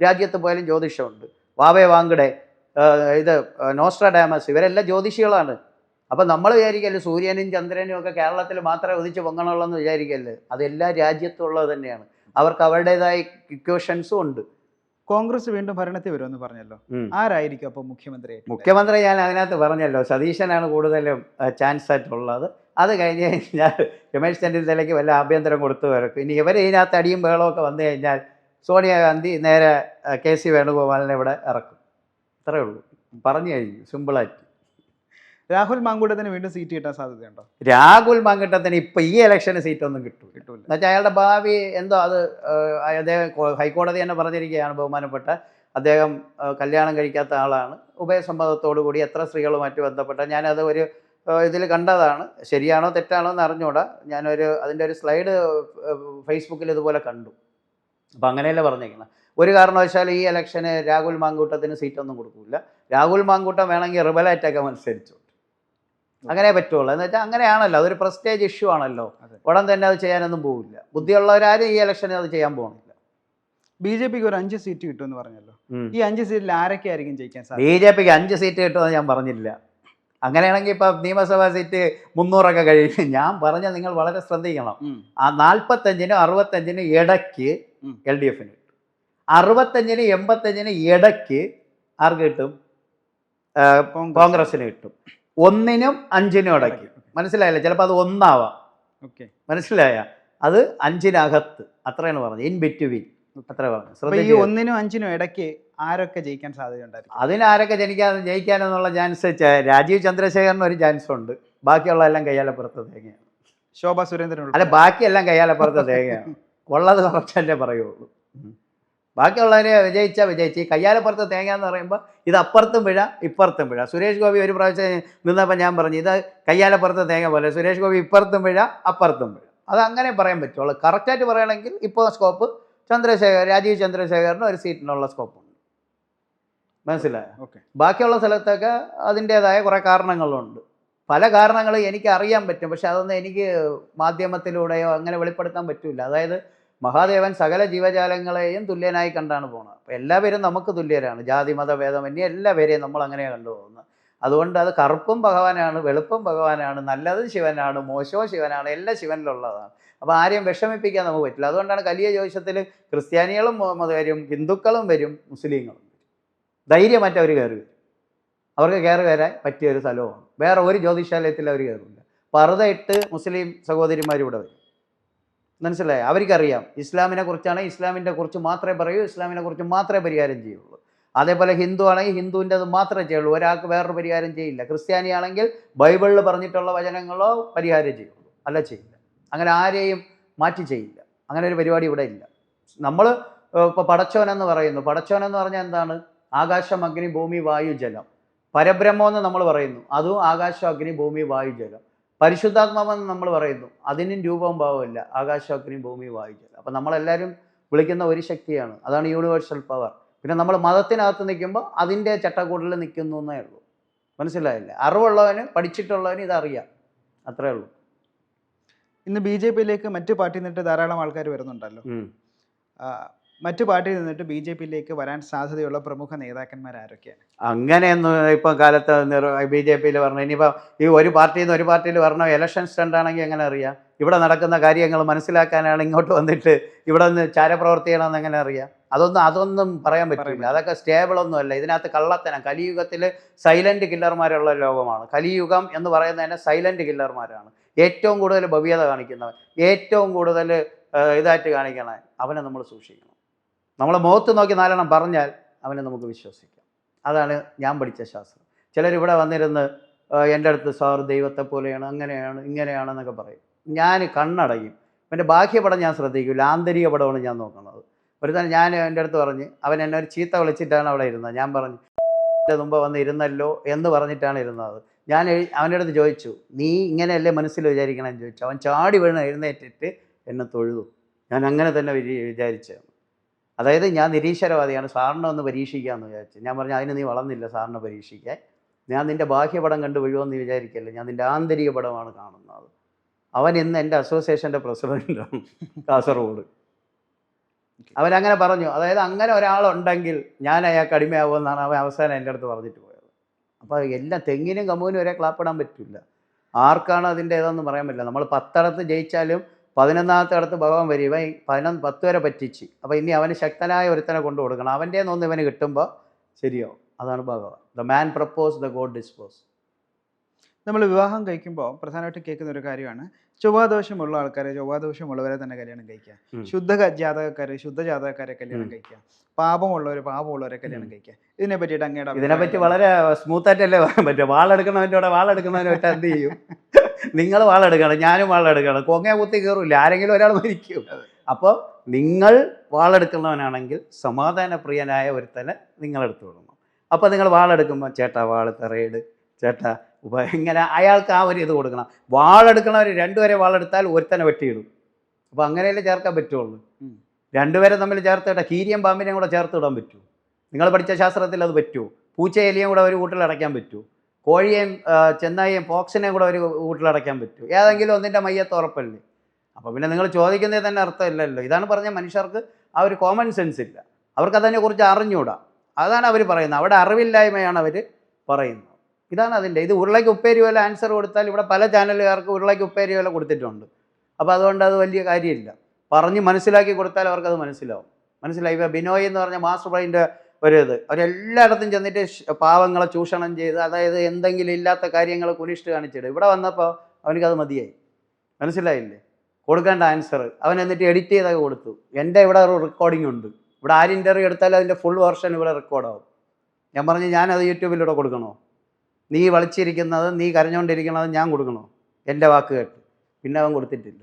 [SPEAKER 1] രാജ്യത്ത് പോയാലും ജ്യോതിഷമുണ്ട്. വാവേ വാങ്കഡെ, ഇത് നോസ്ട്രാഡാമസ്, ഇവരെല്ലാം ജ്യോതിഷികളാണ്. അപ്പം നമ്മൾ വിചാരിക്കല്ലേ സൂര്യനും ചന്ദ്രനും ഒക്കെ കേരളത്തിൽ മാത്രമേ ഉദിച്ച് പൊങ്ങണുള്ളൂ എന്ന് വിചാരിക്കല്ലേ. അതെല്ലാ രാജ്യത്തും ഉള്ളത് തന്നെയാണ്. അവർക്ക് അവരുടേതായ ഇക്വേഷൻസും ഉണ്ട്.
[SPEAKER 2] കോൺഗ്രസ് വീണ്ടും ഭരണത്തിൽ വരുമെന്ന് പറഞ്ഞല്ലോ, ആരായിരിക്കും അപ്പോൾ മുഖ്യമന്ത്രി?
[SPEAKER 1] മുഖ്യമന്ത്രി ഞാൻ അതിനകത്ത് പറഞ്ഞല്ലോ, സതീശനാണ് കൂടുതലും ചാൻസ് ആയിട്ടുള്ളത്. അത് കഴിഞ്ഞ് കഴിഞ്ഞാൽ രമേശ് ചെന്നിത്തലയ്ക്ക് വല്ല ആഭ്യന്തരം കൊടുത്തു വരക്കും. ഇനി ഇവർ ഇതിനകത്ത് അടിയും ബഹളമൊക്കെ വന്നു കഴിഞ്ഞാൽ സോണിയാഗാന്ധി നേരെ കെ സി വേണുഗോപാലിനെ ഇവിടെ ഇറക്കും. അത്രേ ഉള്ളൂ, പറഞ്ഞു കഴിഞ്ഞു, സിമ്പിളായിട്ട്.
[SPEAKER 2] രാഹുൽ മാങ്കൂട്ടത്തിന് വീണ്ടും സീറ്റ് കിട്ടാൻ സാധ്യതയുണ്ടോ?
[SPEAKER 1] രാഹുൽ മാങ്കൂട്ടത്തിന് ഇപ്പം ഈ ഇലക്ഷന് സീറ്റൊന്നും കിട്ടില്ല. എന്നുവെച്ചാൽ അയാളുടെ ഭാവി എന്തോ അത് അദ്ദേഹം ഹൈക്കോടതി തന്നെ പറഞ്ഞിരിക്കുകയാണ്, ബഹുമാനപ്പെട്ട അദ്ദേഹം കല്യാണം കഴിക്കാത്ത ആളാണ്, ഉഭയസമ്മതത്തോടു കൂടി എത്ര സ്ത്രീകളുമായിട്ട് ബന്ധപ്പെട്ട. ഞാനത് ഒരു ഇതിൽ കണ്ടതാണ്, ശരിയാണോ തെറ്റാണോ എന്ന് അറിഞ്ഞുകൂടാ. അതിൻ്റെ ഒരു സ്ലൈഡ് ഫേസ്ബുക്കിൽ ഇതുപോലെ കണ്ടു. അപ്പം അങ്ങനെയല്ലേ പറഞ്ഞേക്കണം. ഒരു കാരണവശാലും ഈ ഇലക്ഷന് രാഹുൽ മാങ്കൂട്ടത്തിന് സീറ്റൊന്നും കൊടുക്കില്ല. രാഹുൽ മാങ്കൂട്ടം വേണമെങ്കിൽ റിബലായിട്ടൊക്കെ മത്സരിച്ചു, അങ്ങനെ പറ്റുള്ളൂ. എന്ന് വെച്ചാൽ അങ്ങനെയാണല്ലോ, അതൊരു പ്രസ്റ്റേജ് ഇഷ്യൂ ആണല്ലോ. ഉടൻ തന്നെ അത് ചെയ്യാനൊന്നും പോവില്ല. ബുദ്ധിയുള്ളവരാരും ഈ ഇലക്ഷന് അത് ചെയ്യാൻ പോകുന്നില്ല.
[SPEAKER 2] ബിജെപിക്ക് ഒരു 5 സീറ്റ് കിട്ടുമെന്ന് പറഞ്ഞല്ലോ, ഈ 5 സീറ്റിൽ ആരൊക്കെ ആയിരിക്കും ജയിക്കാൻ സാധ്യത?
[SPEAKER 1] ബിജെപിക്ക് 5 സീറ്റ് കിട്ടുമെന്ന് ഞാൻ പറഞ്ഞില്ല. അങ്ങനെയാണെങ്കിൽ ഇപ്പം നിയമസഭാ സീറ്റ് 300 കഴിയും. ഞാൻ പറഞ്ഞ നിങ്ങൾ വളരെ ശ്രദ്ധിക്കണം. ആ 45-നും 65-നും ഇടയ്ക്ക് LDF കിട്ടും, 65-നും 85-നും ഇടയ്ക്ക് ആർക്ക് കിട്ടും? കോൺഗ്രസിന് കിട്ടും. 1-നും 5-നും ഇടയ്ക്ക്. മനസ്സിലായില്ല? ചിലപ്പോൾ അത് 1 ആവാം. മനസ്സിലായ? അത് 5-നകത്ത്, അത്രയാണ് പറഞ്ഞത്, ഇൻ ബിറ്റ്വീൻ, അത്ര പറഞ്ഞു.
[SPEAKER 2] ഈ 1-നും 5-നും ഇടയ്ക്ക് ആരൊക്കെ ജയിക്കാൻ സാധ്യതയുണ്ടായിരിക്കും?
[SPEAKER 1] അതിനാരൊക്കെ ജയിക്കാനെന്നുള്ള ചാൻസ് രാജീവ് ചന്ദ്രശേഖറിന് ഒരു ചാൻസ് ഉണ്ട്. ബാക്കിയുള്ള എല്ലാം കയ്യാലപ്പുറത്ത് തേങ്ങയാണ്.
[SPEAKER 2] ശോഭ സുരേന്ദ്രൻ
[SPEAKER 1] അല്ല, ബാക്കിയെല്ലാം കയ്യാലപ്പുറത്ത് തേങ്ങയാണ്. ഉള്ളത് കുറച്ചല്ലേ പറയുള്ളൂ. ബാക്കിയുള്ളവരെ വിജയിച്ച് ഈ കയ്യാലപ്പുറത്ത് തേങ്ങ എന്ന് പറയുമ്പോൾ ഇത് അപ്പുറത്തും പിഴ ഇപ്പുറത്തും പിഴ. സുരേഷ് ഗോപി ഒരു പ്രാവശ്യം നിന്നപ്പോൾ ഞാൻ പറഞ്ഞു, ഇത് കയ്യാലപ്പുറത്ത് തേങ്ങ പോലെ, സുരേഷ് ഗോപി ഇപ്പുറത്തും പിഴ അപ്പുറത്തും പിഴ. അത് അങ്ങനെ പറയാൻ പറ്റുള്ളൂ. കറക്റ്റായിട്ട് പറയുകയാണെങ്കിൽ ഇപ്പോൾ സ്കോപ്പ് രാജീവ് ചന്ദ്രശേഖറിന് ഒരു സീറ്റിനുള്ള സ്കോപ്പുണ്ട്. മനസ്സിലായോ? ബാക്കിയുള്ള സ്ഥലത്തൊക്കെ അതിൻ്റേതായ കുറേ കാരണങ്ങളുണ്ട്. പല കാരണങ്ങളും എനിക്ക് അറിയാൻ പറ്റും, പക്ഷെ അതൊന്നും എനിക്ക് മാധ്യമത്തിലൂടെയോ അങ്ങനെ വെളിപ്പെടുത്താൻ പറ്റില്ല. അതായത് മഹാദേവൻ സകല ജീവജാലങ്ങളെയും തുല്യനായി കണ്ടാണ് പോകുന്നത്. അപ്പോൾ എല്ലാവരും നമുക്ക് തുല്യരാണ്, ജാതി മത ഭേദമന്യേ എല്ലാവരെയും നമ്മൾ അങ്ങനെയാണ് കണ്ടുപോകുന്നത്. അതുകൊണ്ട് അത് കറുപ്പും ഭഗവാനാണ്, വെളുപ്പും ഭഗവാനാണ്, നല്ലതും ശിവനാണ്, മോശവും ശിവനാണ്, എല്ലാം ശിവനിലുള്ളതാണ്. അപ്പോൾ ആരെയും വിഷമിപ്പിക്കാൻ നമുക്ക് പറ്റില്ല. അതുകൊണ്ടാണ് കലിയ ജ്യോതിഷത്തിൽ ക്രിസ്ത്യാനികളും വരും, ഹിന്ദുക്കളും വരും, മുസ്ലിങ്ങളും വരും. ധൈര്യമായിട്ട് അവർ കയറി വരും. അവർക്ക് കയറി വരാൻ പറ്റിയ ഒരു സ്ഥലവുമാണ്. വേറെ ഒരു ജ്യോതിഷാലയത്തിൽ അവർ കയറില്ല. പർദ്ദയിട്ട് മുസ്ലിം സഹോദരിമാർ ഇവിടെ വരും. മനസ്സിലായി? അവർക്കറിയാം ഇസ്ലാമിനെ കുറിച്ചാണെങ്കിൽ ഇസ്ലാമിൻ്റെ കുറിച്ച് മാത്രമേ പറയൂ, ഇസ്ലാമിനെ കുറിച്ച് മാത്രമേ പരിഹാരം ചെയ്യുള്ളൂ. അതേപോലെ ഹിന്ദു ആണെങ്കിൽ ഹിന്ദുവിൻ്റെ അത് മാത്രമേ ചെയ്യുള്ളൂ, ഒരാൾക്ക് വേറൊരു പരിഹാരം ചെയ്യില്ല. ക്രിസ്ത്യാനിയാണെങ്കിൽ ബൈബിളിൽ പറഞ്ഞിട്ടുള്ള വചനങ്ങളോ പരിഹാരം ചെയ്യുള്ളൂ, അല്ല ചെയ്യില്ല. അങ്ങനെ ആരെയും മാറ്റി ചെയ്യില്ല. അങ്ങനെ ഒരു പരിപാടി ഇവിടെ ഇല്ല. നമ്മൾ ഇപ്പോൾ പടച്ചോനെന്ന് പറയുന്നു. പടച്ചോനെന്ന് പറഞ്ഞാൽ എന്താണ്? ആകാശം, അഗ്നി, ഭൂമി, വായു, ജലം. പരബ്രഹ്മമെന്ന് നമ്മൾ പറയുന്നു, അതും ആകാശം, അഗ്നി, ഭൂമി, വായു, ജലം. പരിശുദ്ധാത്മാവെന്ന് നമ്മൾ പറയുന്നു, അതിനും രൂപവും ഭാവമില്ല, ആകാശം, അഗ്നി, ഭൂമി, വായു, ജലം. അപ്പം നമ്മളെല്ലാവരും വിളിക്കുന്ന ഒരു ശക്തിയാണ്, അതാണ് യൂണിവേഴ്സൽ പവർ. പിന്നെ നമ്മൾ മതത്തിനകത്ത് നിൽക്കുമ്പോൾ അതിൻ്റെ ചട്ടക്കൂടിൽ നിൽക്കുന്നു എന്നേ ഉള്ളൂ. മനസ്സിലായില്ലേ? അറിവുള്ളവന്, പഠിച്ചിട്ടുള്ളവന് ഇതറിയാം, അത്രേ ഉള്ളൂ.
[SPEAKER 2] ഇന്ന് BJP-യിലേക്ക് മറ്റു പാർട്ടിയിൽ നിന്നിട്ട് ധാരാളം ആൾക്കാർ വരുന്നുണ്ടല്ലോ. മറ്റു പാർട്ടിയിൽ നിന്നിട്ട് BJP-യിലേക്ക് വരാൻ സാധ്യതയുള്ള പ്രമുഖ നേതാക്കന്മാർ ആരൊക്കെയാണ്?
[SPEAKER 1] അങ്ങനെയൊന്നും ഇപ്പം കാലത്ത് BJP-യിൽ പറഞ്ഞു. ഇനിയിപ്പോൾ ഈ ഒരു പാർട്ടിയിൽ നിന്ന് ഒരു പാർട്ടിയിൽ വരണം, ഇലക്ഷൻ സ്റ്റണ്ടാണെങ്കിൽ എങ്ങനെ അറിയാം? ഇവിടെ നടക്കുന്ന കാര്യങ്ങൾ മനസ്സിലാക്കാനാണ് ഇങ്ങോട്ട് വന്നിട്ട് ഇവിടെ നിന്ന് ചാരപ്രവർത്തി ചെയ്യണമെന്ന് എങ്ങനെ അറിയാം? അതൊന്നും പറയാൻ പറ്റില്ല. അതൊക്കെ സ്റ്റേബിളൊന്നും അല്ല. ഇതിനകത്ത് കള്ളത്തനം. കലിയുഗത്തിൽ സൈലൻറ്റ് കില്ലർമാരുള്ള ലോകമാണ്. കലിയുഗം എന്ന് പറയുന്നതിന് സൈലൻറ്റ് കില്ലർമാരാണ്. ഏറ്റവും കൂടുതൽ ഭവ്യത കാണിക്കുന്നവൻ, ഏറ്റവും കൂടുതൽ ഇതായിട്ട് കാണിക്കണേ, അവനെ നമ്മൾ സൂക്ഷിക്കണം. നമ്മളെ മുഖത്ത് നോക്കി നാലെണ്ണം പറഞ്ഞാൽ അവനെ നമുക്ക് വിശ്വസിക്കാം. അതാണ് ഞാൻ പഠിച്ച ശാസ്ത്രം. ചിലരിവിടെ വന്നിരുന്ന് എൻ്റെ അടുത്ത് സാർ ദൈവത്തെ പോലെയാണ്, അങ്ങനെയാണ്, ഇങ്ങനെയാണെന്നൊക്കെ പറയും. ഞാൻ കണ്ണടയും. എൻ്റെ ബാഹ്യപടം ഞാൻ ശ്രദ്ധിക്കില്ല, ആന്തരിക പടമാണ് ഞാൻ നോക്കുന്നത്. ഒരു തന്നെ ഞാൻ എൻ്റെ അടുത്ത് പറഞ്ഞ്, അവൻ എന്നെ ഒരു ചീത്ത വിളിച്ചിട്ടാണ് അവിടെ ഇരുന്നത്. ഞാൻ പറഞ്ഞു എൻ്റെ മുമ്പ് വന്ന് ഇരുന്നല്ലോ എന്ന് പറഞ്ഞിട്ടാണ് ഇരുന്നത്. ഞാൻ അവൻ്റെ അടുത്ത് ചോദിച്ചു, നീ ഇങ്ങനെയല്ലേ മനസ്സിൽ വിചാരിക്കണമെന്ന് ചോദിച്ചു. അവൻ ചാടി വീണ് എഴുന്നേറ്റിട്ട് എന്നെ തൊഴുതു. ഞാൻ അങ്ങനെ തന്നെ വിചാരിച്ചതാണ്. അതായത് ഞാൻ നിരീശ്വരവാദിയാണ്, സാറിനെ ഒന്ന് പരീക്ഷിക്കാമെന്ന് വിചാരിച്ചു. ഞാൻ പറഞ്ഞു, അതിന് നീ വളർന്നില്ല സാറിനെ പരീക്ഷിക്കാൻ. ഞാൻ നിൻ്റെ ബാഹ്യപടം കണ്ട് വീഴുമെന്ന് വിചാരിക്കല്ലേ, ഞാൻ നിൻ്റെ ആന്തരിക പടമാണ് കാണുന്നത്. അവൻ ഇന്ന് എൻ്റെ അസോസിയേഷൻ്റെ പ്രസിഡൻ്റാണ് കാസർഗോഡ്. അവരങ്ങനെ പറഞ്ഞു. അതായത് അങ്ങനെ ഒരാളുണ്ടെങ്കിൽ ഞാൻ അയാൾക്ക് അടിമയാവുമെന്നാണ് അവൻ അവസാനം എൻ്റെ അടുത്ത് പറഞ്ഞിട്ട് പോയത്. അപ്പോൾ എല്ലാം തെങ്ങിനും കമ്പൂനും വരെ ക്ലാപ്പിടാൻ പറ്റില്ല. ആർക്കാണ് അതിൻ്റെ ഏതെന്ന് പറയാൻ പറ്റില്ല. നമ്മൾ 10 ജയിച്ചാലും 11ാമത്തെ അടുത്ത് ഭഗവാൻ വരും. ഇവൻ 10 വരെ പറ്റിച്ച്. അപ്പോൾ ഇനി അവന് ശക്തനായ ഒരുത്തനെ കൊണ്ടു കൊടുക്കണം. അവൻ്റെ ഒന്ന് ഇവന് കിട്ടുമ്പോൾ ശരിയാവും. അതാണ് ഭഗവാൻ. The man propose, the God dispose.
[SPEAKER 2] നമ്മൾ വിവാഹം കഴിക്കുമ്പോൾ പ്രധാനമായിട്ടും കേൾക്കുന്ന ഒരു കാര്യമാണ്, ചൊവ്വാദോഷമുള്ള ആൾക്കാരെ, ചൊവ്വാദോഷമുള്ളവരെ തന്നെ കല്യാണം കഴിക്കുക, ശുദ്ധ ജാതകക്കാരെ കല്യാണം കഴിക്കുക, പാപമുള്ളവരെ കല്യാണം കഴിക്കുക. ഇതിനെ പറ്റിയിട്ട് അങ്ങയുടെ
[SPEAKER 1] ഇതിനെപ്പറ്റി വളരെ സ്മൂത്തായിട്ടല്ലേ പറയാൻ പറ്റും. വാളെടുക്കുന്നവൻ്റെ കൂടെ വാളെടുക്കുന്നവനോട്ട് എന്ത് ചെയ്യും? നിങ്ങൾ വാളെടുക്കണം, ഞാനും വാളെടുക്കണം. കൊങ്ങ കുത്തി കയറില്ല, ആരെങ്കിലും ഒരാൾ മരിക്കും. അപ്പോൾ നിങ്ങൾ വാളെടുക്കുന്നവനാണെങ്കിൽ സമാധാനപ്രിയനായ ഒരുത്തനെ നിങ്ങളെടുത്ത് വിടണം. അപ്പോൾ നിങ്ങൾ വാളെടുക്കുമ്പോൾ ചേട്ടാ വാള് തറയിട്, ചേട്ടാ ഇങ്ങനെ അയാൾക്ക് ആ ഒരു ഇത് കൊടുക്കണം. വാളെടുക്കണവർ 2 പേരെ വാളെടുത്താൽ ഒരുത്തനെ വെട്ടിയിടും. അപ്പോൾ അങ്ങനെയല്ലേ ചേർക്കാൻ പറ്റുള്ളൂ. 2 പേരെ തമ്മിൽ ചേർത്തിട്ട കീരിയും പാമ്പിനെയും കൂടെ ചേർത്ത് ഇടാൻ പറ്റുമോ? നിങ്ങൾ പഠിച്ച ശാസ്ത്രത്തിൽ അത് പറ്റുമോ? പൂച്ചയെലിയും കൂടെ ഒരു കൂട്ടിലടയ്ക്കാൻ പറ്റുമോ? കോഴിയെയും ചെന്നായിയും ഫോക്സിനെയും കൂടെ ഒരു കൂട്ടിലടയ്ക്കാൻ പറ്റുമോ? ഏതെങ്കിലും ഒന്നിൻ്റെ മയ്യത്ത് ഉറപ്പല്ലേ? അപ്പോൾ പിന്നെ നിങ്ങൾ ചോദിക്കുന്നതിൽ തന്നെ അർത്ഥമില്ലല്ലോ. ഇതാണ് പറഞ്ഞ മനുഷ്യർക്ക് ആ ഒരു കോമൺ സെൻസ് ഇല്ല. അവർക്കതിനെക്കുറിച്ച് അറിഞ്ഞുകൂടാ. അതാണ് അവർ പറയുന്നത്. അവിടെ അറിവില്ലായ്മയാണ് അവർ പറയുന്നത്. ഇതാണ് അതിൻ്റെ. ഇത് ഉരുളയ്ക്ക് ഉപ്പേരി പോലെ ആൻസർ കൊടുത്താൽ ഇവിടെ പല ചാനലുകാർക്ക് ഉരുളയ്ക്ക് ഉപ്പേരി പോലെ കൊടുത്തിട്ടുണ്ട്. അപ്പോൾ അതുകൊണ്ട് അത് വലിയ കാര്യമില്ല. പറഞ്ഞ് മനസ്സിലാക്കി കൊടുത്താൽ അവർക്കത് മനസ്സിലാവും. മനസ്സിലായി? ഇപ്പോൾ ബിനോയ് എന്ന് പറഞ്ഞ മാസ്റ്റർ ബ്രെയിൻ്റെ അവരെല്ലായിടത്തും ചെന്നിട്ട് പാവങ്ങളെ ചൂഷണം ചെയ്ത്, അതായത് എന്തെങ്കിലും ഇല്ലാത്ത കാര്യങ്ങൾ കുനിഷ്ട് കാണിച്ചിട്ട് ഇവിടെ വന്നപ്പോൾ അവനക്കത് മതിയായി. മനസ്സിലായില്ലേ? കൊടുക്കേണ്ട ആൻസർ അവൻ എന്നിട്ട് എഡിറ്റ് ചെയ്തൊക്കെ കൊടുത്തു. എൻ്റെ ഇവിടെ ഒരു റെക്കോർഡിംഗ് ഉണ്ട്. ഇവിടെ ആര് ഇൻ്റർവ്യൂ എടുത്താലും അതിൻ്റെ ഫുൾ വേർഷൻ ഇവിടെ റെക്കോർഡാവും. ഞാൻ പറഞ്ഞു, ഞാനത് യൂട്യൂബിലൂടെ കൊടുക്കണോ? നീ വിളിച്ചിരിക്കുന്നത്, നീ കരഞ്ഞുകൊണ്ടിരിക്കുന്നത് ഞാൻ കൊടുക്കണോ? എൻ്റെ വാക്ക് കേട്ട്. പിന്നെ അവൻ കൊടുത്തിട്ടില്ല.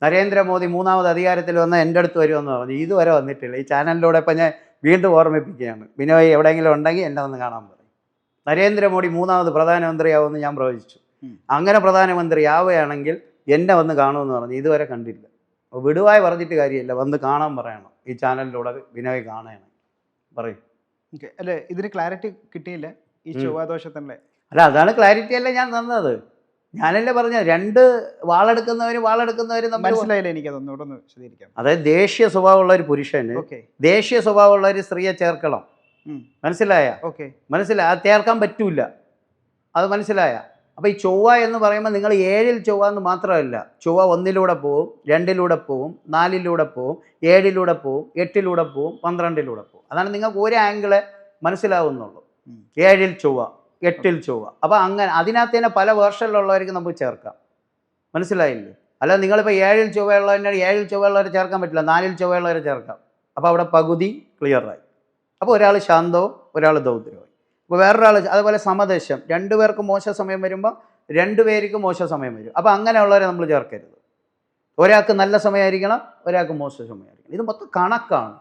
[SPEAKER 1] നരേന്ദ്രമോദി 3ാമത് അധികാരത്തിൽ വന്ന് എൻ്റെ അടുത്ത് വരുമെന്ന് പറഞ്ഞു. ഇതുവരെ വന്നിട്ടില്ല. ഈ ചാനലിലൂടെ ഇപ്പം ഞാൻ വീണ്ടും ഓർമ്മിപ്പിക്കുകയാണ്. ബിനോയ് എവിടെയെങ്കിലും ഉണ്ടെങ്കിൽ എന്നെ ഒന്ന് കാണാൻ പറയും. നരേന്ദ്രമോദി 3ാമത് പ്രധാനമന്ത്രിയാവുമെന്ന് ഞാൻ പ്രവചിച്ചു. അങ്ങനെ പ്രധാനമന്ത്രി ആവുകയാണെങ്കിൽ എന്നെ വന്ന് കാണുമെന്ന് പറഞ്ഞു. ഇതുവരെ കണ്ടില്ല. വിടുവായി പറഞ്ഞിട്ട് കാര്യമില്ല, വന്ന് കാണാൻ പറയണം. ഈ ചാനലിലൂടെ ബിനോയ് കാണണം പറയും.
[SPEAKER 2] അല്ലേ, ഇതിന് ക്ലാരിറ്റി കിട്ടിയില്ല ഈ ചൊവ്വാദോഷത്തിൻ്റെ?
[SPEAKER 1] അല്ല, അതാണ് ക്ലാരിറ്റി അല്ലേ ഞാൻ തന്നത്. ഞാനല്ലേ പറഞ്ഞ 2 വാളെടുക്കുന്നവരും
[SPEAKER 2] മനസ്സിലായില്ല. എനിക്കതൊന്നുകൂടെ ഒന്ന് വിശദീകരിക്കാം.
[SPEAKER 1] അതായത് ദേഷ്യ സ്വഭാവമുള്ള ഒരു പുരുഷന് ദേഷ്യ സ്വഭാവമുള്ള ഒരു സ്ത്രീയെ ചേർക്കണം. മനസ്സിലായ? മനസ്സിലായി? അത് ചേർക്കാൻ പറ്റൂല. അത് മനസ്സിലായ? അപ്പോൾ ഈ ചൊവ്വ എന്ന് പറയുമ്പോൾ നിങ്ങൾ 7-ൽ ചൊവ്വ എന്ന് മാത്രമല്ല, ചൊവ്വ 1-ലൂടെ പോവും, 2-ലൂടെ പോവും, 4-ലൂടെ പോവും, 7-ലൂടെ പോവും, 8-ലൂടെ പോവും, 12-ലൂടെ പോവും. അതാണ് നിങ്ങൾക്ക് ഒരു ആംഗിളെ മനസ്സിലാവുന്നുള്ളൂ. 7-ൽ ചൊവ്വ, 8-ൽ ചൊവ്വ. അപ്പോൾ അങ്ങനെ അതിനകത്ത് തന്നെ പല വേർഷനിലുള്ളവർക്ക് നമുക്ക് ചേർക്കാം. മനസ്സിലായില്ലേ? അല്ല നിങ്ങളിപ്പോൾ 7-ൽ ചൊവ്വയുള്ളവരെ 7-ൽ ചൊവ്വയുള്ളവരെ ചേർക്കാൻ പറ്റില്ല, 4-ൽ ചൊവ്വയുള്ളവരെ ചേർക്കാം. അപ്പോൾ അവിടെ പകുതി ക്ലിയറായി. അപ്പോൾ ഒരാൾ ശാന്തവും ഒരാൾ ദൗദ്രവും. അപ്പോൾ വേറൊരാൾ അതുപോലെ സമദേശം, 2 പേർക്ക് മോശ സമയം വരുമ്പോൾ 2 പേർക്ക് മോശ സമയം വരും. അപ്പോൾ അങ്ങനെയുള്ളവരെ നമ്മൾ ചേർക്കരുത്. ഒരാൾക്ക് നല്ല സമയമായിരിക്കണം, ഒരാൾക്ക് മോശ സമയമായിരിക്കണം. ഇത് മൊത്തം കണക്കാണ്.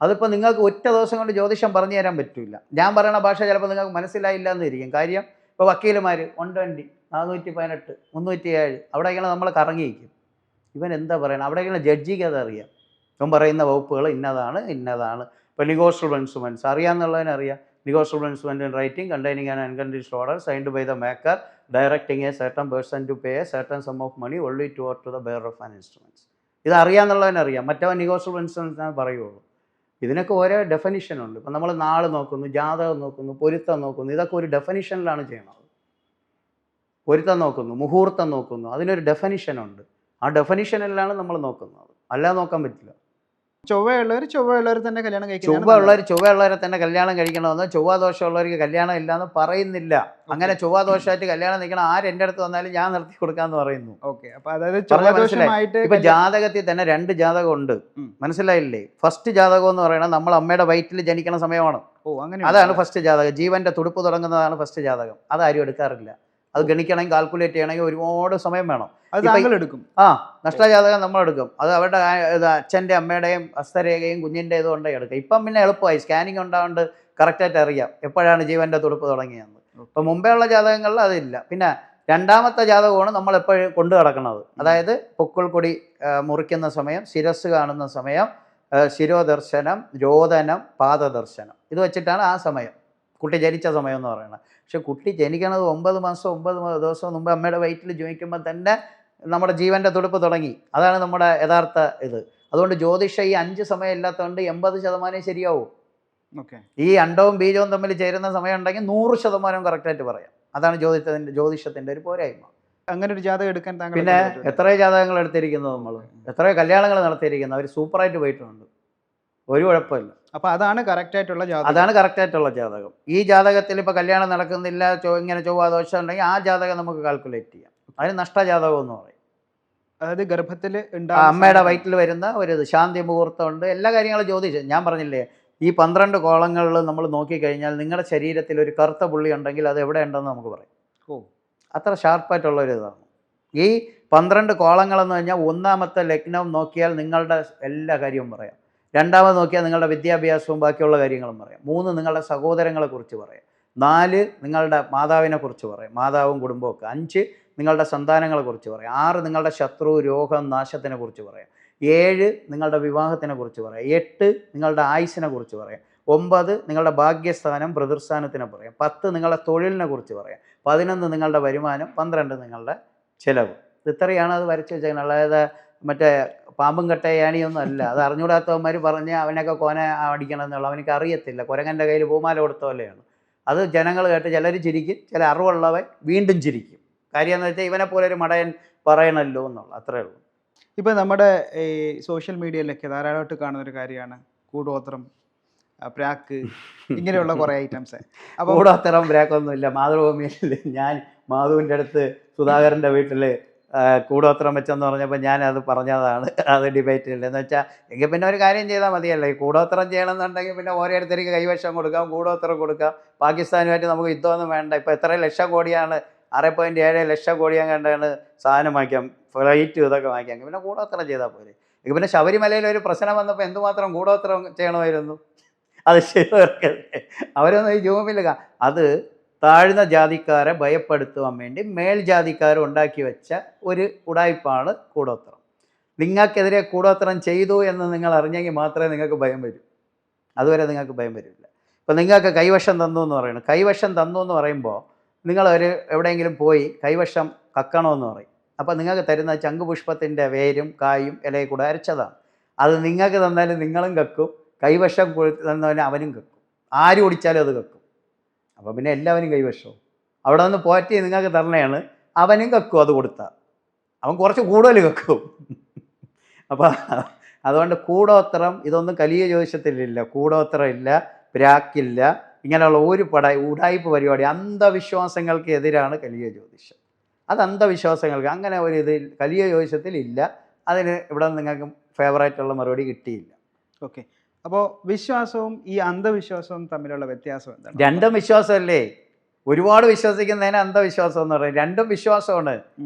[SPEAKER 1] അതിപ്പോൾ നിങ്ങൾക്ക് ഒറ്റ ദിവസം കൊണ്ട് ജ്യോതിഷം പറഞ്ഞു തരാൻ പറ്റില്ല. ഞാൻ പറയുന്ന ഭാഷ ചിലപ്പോൾ നിങ്ങൾക്ക് മനസ്സിലായില്ല എന്നിരിക്കും. കാര്യം ഇപ്പോൾ വക്കീലുമാർ 120, 418, 307 അവിടെയൊക്കെയാണ് നമ്മൾ കറങ്ങിയിരിക്കും. ഇവൻ എന്താ പറയണം? അവിടെയൊക്കെയാണ് ജഡ്ജിക്ക് അതറിയാം. ഇവൻ പറയുന്ന വകുപ്പുകൾ ഇന്നതാണ്. ഇപ്പോൾ നെഗോഷ്യബിൾ ഇൻസ്ട്രുമെൻറ്റ്സ് അറിയാമെന്നുള്ളതിനറിയാം. Negotiable instrument in writing containing an unconditional order signed by the maker directing a certain person to pay a certain sum of money only to the bearer of an instruments. ഇത് അറിയാമെന്നുള്ളതിനറിയാം. മറ്റവൻ negotiable instruments പറയുള്ളൂ. ഇതിനൊക്കെ ഓരോ ഡെഫിനിഷനുണ്ട്. ഇപ്പം നമ്മൾ നാൾ നോക്കുന്നു, ജാതകം നോക്കുന്നു, പൊരുത്തം നോക്കുന്നു. ഇതൊക്കെ ഒരു ഡെഫിനിഷനിലാണ് ചെയ്യണത്. പൊരുത്തം നോക്കുന്നു, മുഹൂർത്തം നോക്കുന്നു, അതിനൊരു ഡെഫിനിഷനുണ്ട്. ആ ഡെഫിനിഷനിലാണ് നമ്മൾ നോക്കുന്നത്, അല്ലാതെ നോക്കാൻ പറ്റില്ല.
[SPEAKER 2] ചൊവ്വയുള്ളവർ തന്നെ കല്യാണം
[SPEAKER 1] ചൊവ്വയുള്ളവരെ തന്നെ കല്യാണം കഴിക്കണമെന്ന്, ചൊവ്വാദോഷമുള്ളവർക്ക് കല്യാണം ഇല്ലാന്ന് പറയുന്നില്ല. അങ്ങനെ ചൊവ്വാദോഷമായിട്ട് കല്യാണം നിൽക്കണം ആര് എൻ്റെ അടുത്ത് വന്നാലും ഞാൻ നിർത്തി കൊടുക്കാന്ന് പറയുന്നു. ഇപ്പൊ ജാതകത്തിൽ തന്നെ 2 ജാതകം ഉണ്ട്. മനസ്സിലായില്ലേ? ഫസ്റ്റ് ജാതകം എന്ന് പറയുന്നത് നമ്മൾ അമ്മയുടെ വയറ്റിൽ ജനിക്കുന്ന സമയമാണ്. അതാണ് ഫസ്റ്റ് ജാതകം. ജീവന്റെ തുടുപ്പ് തുടങ്ങുന്നതാണ് ഫസ്റ്റ് ജാതകം. അതാരും എടുക്കാറില്ല. അത് ഗണിക്കണമെങ്കിൽ കാൽക്കുലേറ്റ് ചെയ്യണമെങ്കിൽ ഒരുപാട് സമയം വേണം.
[SPEAKER 2] എടുക്കും.
[SPEAKER 1] നഷ്ടജാതകം നമ്മൾ എടുക്കും. അത് അവരുടെ അച്ഛൻ്റെ അമ്മയുടെയും ഹസ്തരേഖയും കുഞ്ഞിൻ്റെ ഇതും കൊണ്ടേ എടുക്കും. ഇപ്പം പിന്നെ എളുപ്പമായി, സ്കാനിങ് ഉണ്ടാകൊണ്ട് കറക്റ്റായിട്ട് അറിയാം എപ്പോഴാണ് ജീവൻ്റെ തുടുപ്പ് തുടങ്ങിയെന്ന്. ഇപ്പം മുമ്പേ ഉള്ള ജാതകങ്ങളിൽ അതില്ല. പിന്നെ രണ്ടാമത്തെ ജാതകമാണ് നമ്മൾ എപ്പോഴും കൊണ്ടു കിടക്കുന്നത്. അതായത് പൊക്കിൾ കൊടി മുറിക്കുന്ന സമയം, ശിരസ് കാണുന്ന സമയം, ശിരോദർശനം, രോദനം, പാദദർശനം. ഇത് വെച്ചിട്ടാണ് ആ സമയം കുട്ടി ജനിച്ച സമയം എന്ന് പറയുന്നത്. പക്ഷെ കുട്ടി ജനിക്കണത് 9 മാസം 9 ദിവസം മുമ്പ് അമ്മയുടെ വയറ്റിൽ ജനിക്കുമ്പോൾ തന്നെ നമ്മുടെ ജീവൻ്റെ തുടുപ്പ് തുടങ്ങി. അതാണ് നമ്മുടെ യഥാർത്ഥ ഇത്. അതുകൊണ്ട് ജ്യോതിഷം ഈ 5 സമയം ഇല്ലാത്തതുകൊണ്ട് 80% ശരിയാവും. ഈ അണ്ടവും ബീജവും തമ്മിൽ ചേരുന്ന സമയം ഉണ്ടെങ്കിൽ 100% കറക്റ്റായിട്ട് പറയാം. അതാണ് ജ്യോതിഷത്തിൻ്റെ ഒരു പോരായ്മ.
[SPEAKER 2] അങ്ങനെ ഒരു ജാതകം എടുക്കാൻ
[SPEAKER 1] പിന്നെ എത്രയോ ജാതകങ്ങൾ എടുത്തിരിക്കുന്നത്, നമ്മൾ എത്രയോ കല്യാണങ്ങൾ നടത്തിയിരിക്കുന്നത്, അവർ സൂപ്പറായിട്ട് പോയിട്ടുണ്ട്, ഒരു കുഴപ്പമില്ല.
[SPEAKER 2] അപ്പോൾ അതാണ് കറക്റ്റായിട്ടുള്ള
[SPEAKER 1] ജാതകം. ഈ ജാതകത്തിൽ ഇപ്പോൾ കല്യാണം നടക്കുന്നില്ല, ഇങ്ങനെ ചൊവ്വാദോഷം ഉണ്ടെങ്കിൽ ആ ജാതകം നമുക്ക് കാൽക്കുലേറ്റ് ചെയ്യാം. അതിന് നഷ്ടജാതകം എന്ന് പറയും.
[SPEAKER 2] അതായത് ഗർഭത്തിൽ
[SPEAKER 1] അമ്മയുടെ വയറ്റിൽ വരുന്ന ഒരു ശാന്തി മുഹൂർത്തമുണ്ട്, എല്ലാ കാര്യങ്ങളും ജ്യോതിഷം. ഞാൻ പറഞ്ഞില്ലേ, ഈ 12 കോളങ്ങളിൽ നമ്മൾ നോക്കിക്കഴിഞ്ഞാൽ നിങ്ങളുടെ ശരീരത്തിൽ ഒരു കറുത്ത പുള്ളി ഉണ്ടെങ്കിൽ അത് എവിടെ ഉണ്ടെന്ന് നമുക്ക് പറയും. അത്ര ഷാർപ്പായിട്ടുള്ളൊരു ഇതാണ്. ഈ 12 കോളങ്ങളെന്ന് പറഞ്ഞാൽ ഒന്നാമത്തെ ലഗ്നം നോക്കിയാൽ നിങ്ങളുടെ എല്ലാ കാര്യവും പറയാം. രണ്ടാമത് നോക്കിയാൽ നിങ്ങളുടെ വിദ്യാഭ്യാസവും ബാക്കിയുള്ള കാര്യങ്ങളും പറയാം. 3 നിങ്ങളുടെ സഹോദരങ്ങളെക്കുറിച്ച് പറയാം. 4 നിങ്ങളുടെ മാതാവിനെക്കുറിച്ച് പറയാം, മാതാവും കുടുംബമൊക്കെ. 5 നിങ്ങളുടെ സന്താനങ്ങളെക്കുറിച്ച് പറയാം. 6 നിങ്ങളുടെ ശത്രു, രോഗം, നാശത്തിനെ കുറിച്ച് പറയാം. 7 നിങ്ങളുടെ വിവാഹത്തിനെ കുറിച്ച് പറയാം. 8 നിങ്ങളുടെ ആയുസ്സിനെ കുറിച്ച് പറയാം. 9 നിങ്ങളുടെ ഭാഗ്യസ്ഥാനം, പ്രതിസ്ഥാനത്തിനെ പറയാം. 10 നിങ്ങളുടെ തൊഴിലിനെ കുറിച്ച് പറയാം. 11 നിങ്ങളുടെ വരുമാനം. 12 നിങ്ങളുടെ ചിലവ്. ഇത്രയാണ് അത് വരച്ച് വെച്ചേക്കുന്നത്. അതായത് മറ്റേ പാമ്പും കട്ടയാണിയൊന്നും അല്ല. അത് അറിഞ്ഞുകൂടാത്തവന്മാർ പറഞ്ഞ് അവനൊക്കെ കോന അടിക്കണം എന്നുള്ള, അവനക്ക് അറിയത്തില്ല. കുരങ്ങൻ്റെ കയ്യിൽ പൂമാല കൊടുത്ത പോലെയാണ്. അത് ജനങ്ങൾ കേട്ട് ചിലർ ചിരിക്കും, ചില അറിവുള്ളവൻ വീണ്ടും ചിരിക്കും. കാര്യം എന്ന് വെച്ചാൽ ഇവനെ പോലെ ഒരു മടയൻ പറയണല്ലോ എന്നുള്ള, അത്രേ ഉള്ളൂ.
[SPEAKER 2] ഇപ്പം നമ്മുടെ ഈ സോഷ്യൽ മീഡിയയിലൊക്കെ ധാരാളമായിട്ട് കാണുന്നൊരു കാര്യമാണ് കൂടോത്രം, പ്രാക്ക്, ഇങ്ങനെയുള്ള കുറേ ഐറ്റംസ്. അപ്പോൾ
[SPEAKER 1] കൂടോത്രം പ്രാക്കൊന്നുമില്ല. മാതൃഭൂമിയിൽ ഞാൻ മാധുവിൻ്റെ അടുത്ത് സുധാകരൻ്റെ വീട്ടിൽ കൂടോത്രം വെച്ചെന്ന് പറഞ്ഞപ്പോൾ ഞാനത് പറഞ്ഞതാണ്. അത് ഡിബേറ്റില്ല എന്ന് വെച്ചാൽ എങ്കിൽ പിന്നെ ഒരു കാര്യം ചെയ്താൽ മതിയല്ലോ. ഈ കൂടോത്രം ചെയ്യണമെന്നുണ്ടെങ്കിൽ പിന്നെ ഓരോരുത്തർക്ക് കൈവശം കൊടുക്കാം, കൂടോത്രം കൊടുക്കാം. പാകിസ്ഥാനുമായിട്ട് നമുക്ക് യുദ്ധമൊന്നും വേണ്ട. ഇപ്പോൾ എത്ര ലക്ഷം കോടിയാണ്, 6.7 ലക്ഷം കോടിയാൻ കണ്ടാണ് സാധനം വാങ്ങിക്കാം, ഫ്ലൈറ്റ് ഇതൊക്കെ വാങ്ങിക്കാം. പിന്നെ കൂടോത്രം ചെയ്താൽ പോരെ. എങ്കിൽ പിന്നെ ശബരിമലയിൽ ഒരു പ്രശ്നം വന്നപ്പോൾ എന്തുമാത്രം കൂടോത്രം ചെയ്യണമായിരുന്നു. അത് ശരിയല്ലേ? അവരൊന്നും ഈ ജൂമില്ല. അത് താഴ്ന്ന ജാതിക്കാരെ ഭയപ്പെടുത്തുവാൻ വേണ്ടി മേൽജാതിക്കാർ ഉണ്ടാക്കി വെച്ച ഒരു ഉടായ്പാണ് കൂടോത്രം. നിങ്ങൾക്കെതിരെ കൂടോത്രം ചെയ്തു എന്ന് നിങ്ങൾ അറിഞ്ഞെങ്കിൽ മാത്രമേ നിങ്ങൾക്ക് ഭയം വരൂ. അതുവരെ നിങ്ങൾക്ക് ഭയം വരില്ല. ഇപ്പം നിങ്ങൾക്ക് കൈവശം തന്നു എന്ന് പറയുന്നത്, കൈവശം തന്നു എന്ന് പറയുമ്പോൾ നിങ്ങൾ എവിടെയെങ്കിലും പോയി കൈവശം കക്കണമെന്ന് പറയും. അപ്പോൾ നിങ്ങൾക്ക് തരുന്ന ചങ്കുപുഷ്പത്തിൻ്റെ വേരും കായും ഇലയും കൂടെ അരച്ചതാണ്. അത് നിങ്ങൾക്ക് തന്നാലും നിങ്ങളും കക്കും, കൈവശം തന്നവന് അവനും കക്കും. ആര് ഓടിച്ചാലും അത് കക്കും. അപ്പോൾ പിന്നെ എല്ലാവരും കൈവശവും. അവിടെ നിന്ന് പോറ്റി നിങ്ങൾക്ക് തരണയാണ്, അവനും കക്കും അത് കൊടുത്താൽ. അവൻ കുറച്ച് കൂടുതൽ കക്കും. അപ്പം അതുകൊണ്ട് കൂടോത്രം ഇതൊന്നും കലിയ ജ്യോതിഷത്തിലില്ല. കൂടോത്രം ഇല്ല, പ്രാക്കില്ല, ഇങ്ങനെയുള്ള ഒരു ഉടായ്പ പരിപാടി. അന്ധവിശ്വാസങ്ങൾക്ക് എതിരാണ് കലിയ ജ്യോതിഷം. അത് അന്ധവിശ്വാസങ്ങൾക്ക് അങ്ങനെ ഒരു ഇത് കലിയ ജ്യോതിഷത്തിൽ ഇല്ല. അതിന് ഇവിടെ നിങ്ങൾക്ക് ഫേവറേറ്റുള്ള മറുപടി കിട്ടിയില്ല.
[SPEAKER 2] ഓക്കെ, അപ്പോൾ വിശ്വാസവും ഈ അന്ധവിശ്വാസവും തമ്മിലുള്ള വ്യത്യാസം എന്താണ്?
[SPEAKER 1] രണ്ടും വിശ്വാസമല്ലേ. ഒരുപാട് വിശ്വസിക്കുന്നതിന് അന്ധവിശ്വാസം എന്ന് പറയും. രണ്ടും വിശ്വാസമാണ്.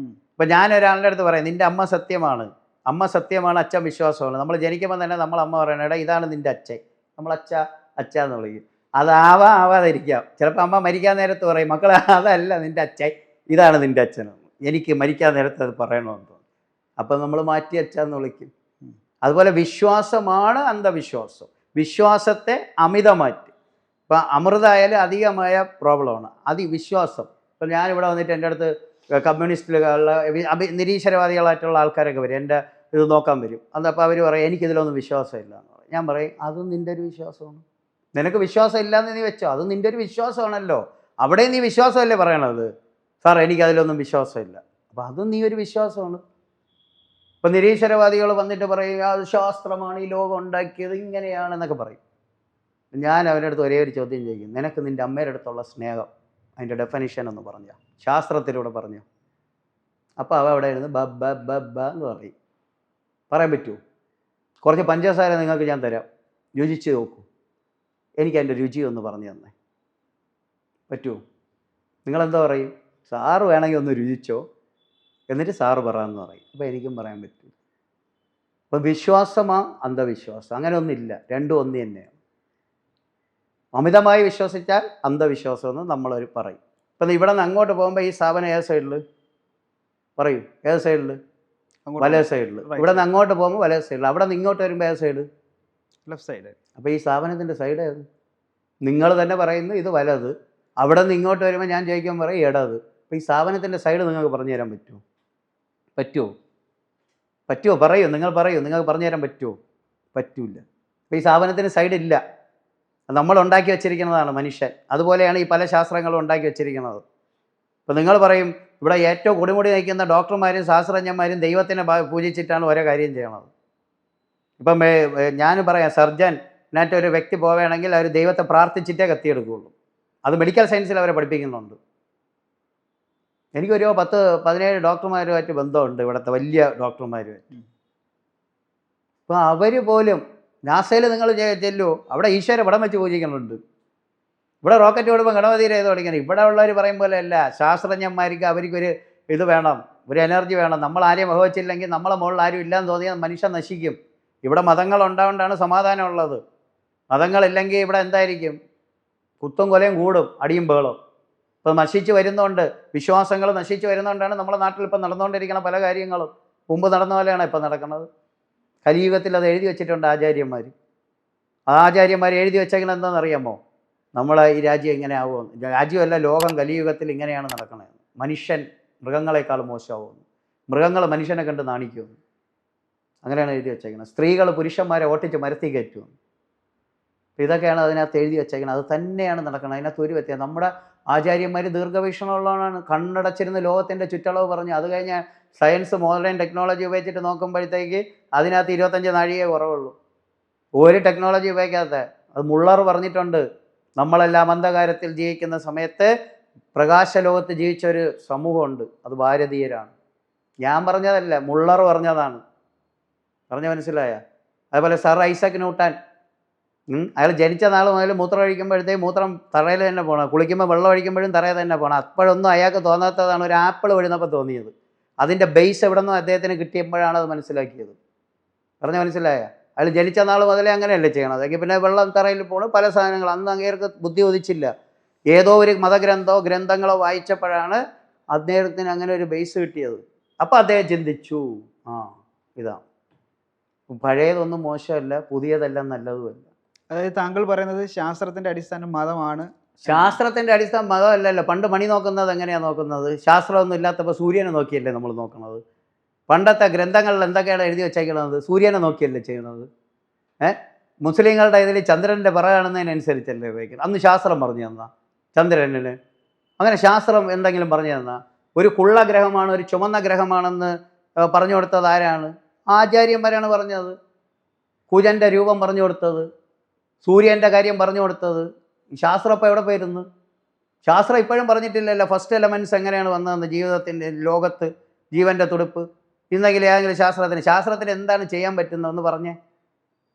[SPEAKER 1] ഇപ്പം ഞാൻ ഒരാളുടെ അടുത്ത് പറയാം, നിൻ്റെ അമ്മ സത്യമാണ്, അമ്മ സത്യമാണ്, അച്ഛൻ വിശ്വാസമാണ്. നമ്മൾ ജനിക്കുമ്പോൾ തന്നെ നമ്മൾ അമ്മ പറയണം, എടാ ഇതാണ് നിൻ്റെ അച്ഛൻ, നമ്മൾ അച്ഛ എന്ന് വിളിക്കും. ആവാതിരിക്കാം. ചിലപ്പോൾ അമ്മ മരിക്കാൻ നേരത്ത് പറയും, മക്കളെ അതല്ല നിൻ്റെ അച്ഛൻ, ഇതാണ് നിൻ്റെ അച്ഛനെന്ന്. എനിക്ക് മരിക്കാൻ നേരത്ത് അത് പറയണമെന്ന് തോന്നും. അപ്പം നമ്മൾ മാറ്റി അച്ഛന്ന് വിളിക്കും. അതുപോലെ വിശ്വാസമാണ് അന്ധവിശ്വാസം. വിശ്വാസത്തെ അമിതമാറ്റി. ഇപ്പം അമൃതായാലും അധികമായ പ്രോബ്ലമാണ് വിശ്വാസം. ഇപ്പം ഞാനിവിടെ വന്നിട്ട് എൻ്റെ അടുത്ത് കമ്മ്യൂണിസ്റ്റുകളുടെ നിരീശ്വരവാദികളായിട്ടുള്ള ആൾക്കാരൊക്കെ വരും, എൻ്റെ ഇത് നോക്കാൻ വരും. അതപ്പോൾ അവർ പറയും എനിക്കിതിലൊന്നും വിശ്വാസമില്ല എന്ന് പറയും. ഞാൻ പറയും അതും നിൻ്റെ ഒരു വിശ്വാസമാണ്. നിനക്ക് വിശ്വാസം ഇല്ലയെന്ന് നീ വെച്ചോ, അത് നിൻ്റെ ഒരു വിശ്വാസമാണല്ലോ. അവിടെ നീ വിശ്വാസമല്ലേ പറയണത്, സാർ എനിക്കതിലൊന്നും വിശ്വാസമില്ല. അപ്പോൾ അതും നീ ഒരു വിശ്വാസമാണ്. ഇപ്പം നിരീശ്വരവാദികൾ വന്നിട്ട് പറയും അത് ശാസ്ത്രമാണ് ഈ ലോകം ഉണ്ടാക്കിയത് ഇങ്ങനെയാണെന്നൊക്കെ പറയും. ഞാൻ അവരുടെ അടുത്ത് ഒരേ ഒരു ചോദ്യം ചെയ്യും, നിനക്ക് നിൻ്റെ അമ്മയുടെ അടുത്തുള്ള സ്നേഹം അതിൻ്റെ ഡെഫിനിഷൻ ഒന്ന് പറഞ്ഞോ, ശാസ്ത്രത്തിലൂടെ പറഞ്ഞോ. അപ്പോൾ അവ അവിടെ ഇരുന്ന് ബ എന്ന് പറയും. പറയാൻ പറ്റുമോ? കുറച്ച് പഞ്ചസാര നിങ്ങൾക്ക് ഞാൻ തരാം, രുചിച്ച് നോക്കൂ, എനിക്ക് അതിൻ്റെ രുചി ഒന്ന് പറഞ്ഞു തന്നെ പറ്റുമോ? നിങ്ങളെന്താ പറയും? സാറ് വേണമെങ്കിൽ ഒന്ന് രുചിച്ചോ, എന്നിട്ട് സാറ് പറയാമെന്ന് പറയും. അപ്പോൾ എനിക്കും പറയാൻ പറ്റും. അപ്പം വിശ്വാസമാ അന്ധവിശ്വാസം അങ്ങനെ ഒന്നില്ല, രണ്ടും ഒന്ന് തന്നെയാണ്. അമിതമായി വിശ്വസിച്ചാൽ അന്ധവിശ്വാസം എന്ന് നമ്മളൊരു പറയും. ഇപ്പം ഇവിടെ നിന്ന് അങ്ങോട്ട് പോകുമ്പോൾ ഈ സ്ഥാപനം ഏത് സൈഡിൽ പറയൂ, ഏത് സൈഡിൽ? വലേ സൈഡിൽ. ഇവിടെ നിന്ന് അങ്ങോട്ട് പോകുമ്പോൾ വലേ സൈഡിൽ, അവിടെ നിന്ന് ഇങ്ങോട്ട് വരുമ്പോൾ ഏത് സൈഡ്?
[SPEAKER 2] Left side. അപ്പോൾ
[SPEAKER 1] ഈ സ്ഥാപനത്തിൻ്റെ സൈഡ് ഏത്? നിങ്ങൾ തന്നെ പറയുന്നു ഇത് വലത്, അവിടെ നിന്ന് ഇങ്ങോട്ട് വരുമ്പോൾ ഞാൻ ചോദിക്കുമ്പോൾ പറയും ഇടത്. അപ്പോൾ ഈ സ്ഥാപനത്തിൻ്റെ സൈഡ് നിങ്ങൾക്ക് പറഞ്ഞു തരാൻ പറ്റുമോ? പറ്റുമോ? പറയൂ, നിങ്ങൾ പറയൂ, നിങ്ങൾക്ക് പറഞ്ഞു തരാൻ പറ്റുമോ? പറ്റൂല. അപ്പോൾ ഈ സ്ഥാപനത്തിന് സൈഡില്ല, നമ്മൾ ഉണ്ടാക്കി വെച്ചിരിക്കുന്നതാണ് മനുഷ്യൻ. അതുപോലെയാണ് ഈ പല ശാസ്ത്രങ്ങളും ഉണ്ടാക്കി വെച്ചിരിക്കുന്നത്. ഇപ്പോൾ നിങ്ങൾ പറയും ഇവിടെ ഏറ്റവും കൊടിമുടി നയിക്കുന്ന ഡോക്ടർമാരും ശാസ്ത്രജ്ഞന്മാരും ദൈവത്തിനെ പൂജിച്ചിട്ടാണ് ഓരോ കാര്യം ചെയ്യണത്. ഇപ്പം ഞാൻ പറയാം, സർജനായിട്ടൊരു വ്യക്തി പോവുകയാണെങ്കിൽ അവർ ദൈവത്തെ പ്രാർത്ഥിച്ചിട്ടേ കത്തിയെടുക്കുകയുള്ളൂ. അത് മെഡിക്കൽ സയൻസിൽ അവരെ പഠിപ്പിക്കുന്നുണ്ട്. എനിക്കൊരു 10-17 ഡോക്ടർമാരുമായിട്ട് ബന്ധമുണ്ട്, ഇവിടുത്തെ വലിയ ഡോക്ടർമാരുമായിട്ട്. അപ്പോൾ അവർ പോലും നാസയിൽ നിങ്ങൾ ചെല്ലൂ, അവിടെ ഈശ്വര പടം വെച്ച് പൂജിക്കുന്നുണ്ട്. ഇവിടെ റോക്കറ്റ് ഓടുമ്പോൾ ഗണപതിയുടെ ഏത് പഠിക്കണം. ഇവിടെ ഉള്ളവർ പറയും പോലെ അല്ല, ശാസ്ത്രജ്ഞന്മാർക്ക് അവർക്കൊരു ഇത് വേണം, ഒരു എനർജി വേണം. നമ്മൾ ആരെയും വഹിച്ചില്ലെങ്കിൽ നമ്മളെ മുകളിൽ ആരും ഇല്ലയെന്ന് തോന്നിയാൽ മനുഷ്യൻ നശിക്കും. ഇവിടെ മതങ്ങൾ ഉണ്ടാകൊണ്ടാണ് സമാധാനം ഉള്ളത്. മതങ്ങളില്ലെങ്കിൽ ഇവിടെ എന്തായിരിക്കും? കുത്തും കൊലയും കൂടും, അടിയും ബഹളും. ഇപ്പോൾ നശിച്ച് വരുന്നതുകൊണ്ട്, വിശ്വാസങ്ങൾ നശിച്ച് വരുന്നതുകൊണ്ടാണ് നമ്മുടെ നാട്ടിൽ ഇപ്പം നടന്നുകൊണ്ടിരിക്കുന്ന പല കാര്യങ്ങളും. മുമ്പ് നടന്ന പോലെയാണ് ഇപ്പം നടക്കുന്നത്. കലിയുഗത്തിൽ അത് എഴുതി വെച്ചിട്ടുണ്ട് ആചാര്യന്മാർ. ആചാര്യന്മാർ എഴുതി വെച്ചേക്കുന്നത് എന്താണെന്നറിയാമോ? നമ്മളെ ഈ രാജ്യം ഇങ്ങനെ ആവുമെന്ന്. രാജ്യമല്ല, ലോകം കലിയുഗത്തിൽ ഇങ്ങനെയാണ് നടക്കുന്നത്. മനുഷ്യൻ മൃഗങ്ങളെക്കാൾ മോശമാവുമെന്ന്, മൃഗങ്ങൾ മനുഷ്യനെ കണ്ട് നാണിക്കുമെന്ന്, അങ്ങനെയാണ് എഴുതി വെച്ചേക്കുന്നത്. സ്ത്രീകൾ പുരുഷന്മാരെ ഓട്ടിച്ച് മരത്തി കയറ്റുമെന്ന്. ഇതൊക്കെയാണ് അതിനകത്ത് എഴുതി വെച്ചേക്കുന്നത്. അത് തന്നെയാണ് നടക്കുന്നത്. അതിനകത്ത് ഒരു വ്യത്യാസം. നമ്മുടെ ആചാര്യന്മാർ ദീർഘവീക്ഷണമുള്ളതാണ്. കണ്ണടച്ചിരുന്ന് ലോകത്തിൻ്റെ ചുറ്റളവ് പറഞ്ഞു. അത് കഴിഞ്ഞ് സയൻസ് മോഡേൺ ടെക്നോളജി ഉപയോഗിച്ചിട്ട് നോക്കുമ്പോഴത്തേക്ക് അതിനകത്ത് 25 നാഴികയെ കുറവുള്ളൂ. ഒരു ടെക്നോളജി ഉപയോഗിക്കാത്ത. അത് മുള്ളർ പറഞ്ഞിട്ടുണ്ട്, നമ്മളെല്ലാം അന്ധകാരത്തിൽ ജീവിക്കുന്ന സമയത്ത് പ്രകാശ ലോകത്ത് ജീവിച്ചൊരു സമൂഹമുണ്ട്, അത് ഭാരതീയരാണ്. ഞാൻ പറഞ്ഞതല്ല, മുള്ളർ പറഞ്ഞതാണ്. പറഞ്ഞ മനസ്സിലായ? അതുപോലെ സർ ഐസക് ന്യൂട്ടൻ, അയാൾ ജനിച്ച നാൾ മുതൽ മൂത്രം ഒഴിക്കുമ്പോഴത്തേക്ക് മൂത്രം തറയിൽ തന്നെ പോകണം, കുളിക്കുമ്പോൾ വെള്ളം ഒഴിക്കുമ്പോഴും തറയിൽ തന്നെ പോകണം. അപ്പോഴൊന്നും അയാൾക്ക് തോന്നാത്തതാണ് ഒരു ആപ്പിൾ വീഴുന്നപ്പോൾ തോന്നിയത്. അതിൻ്റെ ബേസ് എവിടെ നിന്നും അദ്ദേഹത്തിന് കിട്ടിയപ്പോഴാണ് അത് മനസ്സിലാക്കിയത്. പറഞ്ഞ മനസ്സിലായ? അയാൾ ജനിച്ച നാൾ മുതലേ അങ്ങനെയല്ലേ ചെയ്യണത്. എങ്കിൽ പിന്നെ വെള്ളം തറയിൽ പോകണം, പല സാധനങ്ങൾ. അന്ന് അങ്ങേർക്ക് ബുദ്ധി ഉദിച്ചില്ല. ഏതോ ഒരു ഗ്രന്ഥങ്ങളോ വായിച്ചപ്പോഴാണ് അദ്ദേഹത്തിന് അങ്ങനെ ഒരു ബേസ് കിട്ടിയത്. അപ്പോൾ അദ്ദേഹം ചിന്തിച്ചു, ഇതാ പഴയതൊന്നും മോശമല്ല, പുതിയതെല്ലാം നല്ലതുമല്ല.
[SPEAKER 2] അതായത് താങ്കൾ പറയുന്നത് ശാസ്ത്രത്തിൻ്റെ അടിസ്ഥാനം മതമാണ്.
[SPEAKER 1] ശാസ്ത്രത്തിൻ്റെ അടിസ്ഥാനം മതമല്ലല്ലോ. പണ്ട് മണി നോക്കുന്നത് എങ്ങനെയാണ് നോക്കുന്നത്? ശാസ്ത്രമൊന്നും ഇല്ലാത്തപ്പോൾ സൂര്യനെ നോക്കിയല്ലേ നമ്മൾ നോക്കുന്നത്. പണ്ടത്തെ ഗ്രന്ഥങ്ങളിൽ എന്തൊക്കെയാണ് എഴുതി വെച്ചേക്കുന്നത്? സൂര്യനെ നോക്കിയല്ലേ ചെയ്യുന്നത്. മുസ്ലിങ്ങളുടെ ഇതിൽ ചന്ദ്രൻ്റെ പിറ കാണുന്നതിനനുസരിച്ചല്ലേ ഉപയോഗിക്കുന്നത്. അന്ന് ശാസ്ത്രം പറഞ്ഞു തന്നാ ചന്ദ്രന് അങ്ങനെ ശാസ്ത്രം എന്തെങ്കിലും പറഞ്ഞു തന്നാൽ ഒരു കുള്ള ഗ്രഹമാണ് ഒരു ചുമന്ന ഗ്രഹമാണെന്ന് പറഞ്ഞു കൊടുത്തത് ആരാണ്? ആചാര്യന്മാരാണ് പറഞ്ഞത്. കുജൻ്റെ രൂപം പറഞ്ഞു കൊടുത്തത്, സൂര്യൻ്റെ കാര്യം പറഞ്ഞു കൊടുത്തത്. ശാസ്ത്രം ഇപ്പോൾ എവിടെ പോയിരുന്നു? ശാസ്ത്രം ഇപ്പോഴും പറഞ്ഞിട്ടില്ലല്ലോ ഫസ്റ്റ് എലമെൻറ്റ്സ് എങ്ങനെയാണ് വന്നതെന്ന്, ജീവിതത്തിൻ്റെ ലോകത്ത് ജീവൻ്റെ തുടിപ്പ്. ഇന്നെങ്കിലും ഏതെങ്കിലും ശാസ്ത്രത്തിന് എന്താണ് ചെയ്യാൻ പറ്റുന്നതെന്ന് പറഞ്ഞേ.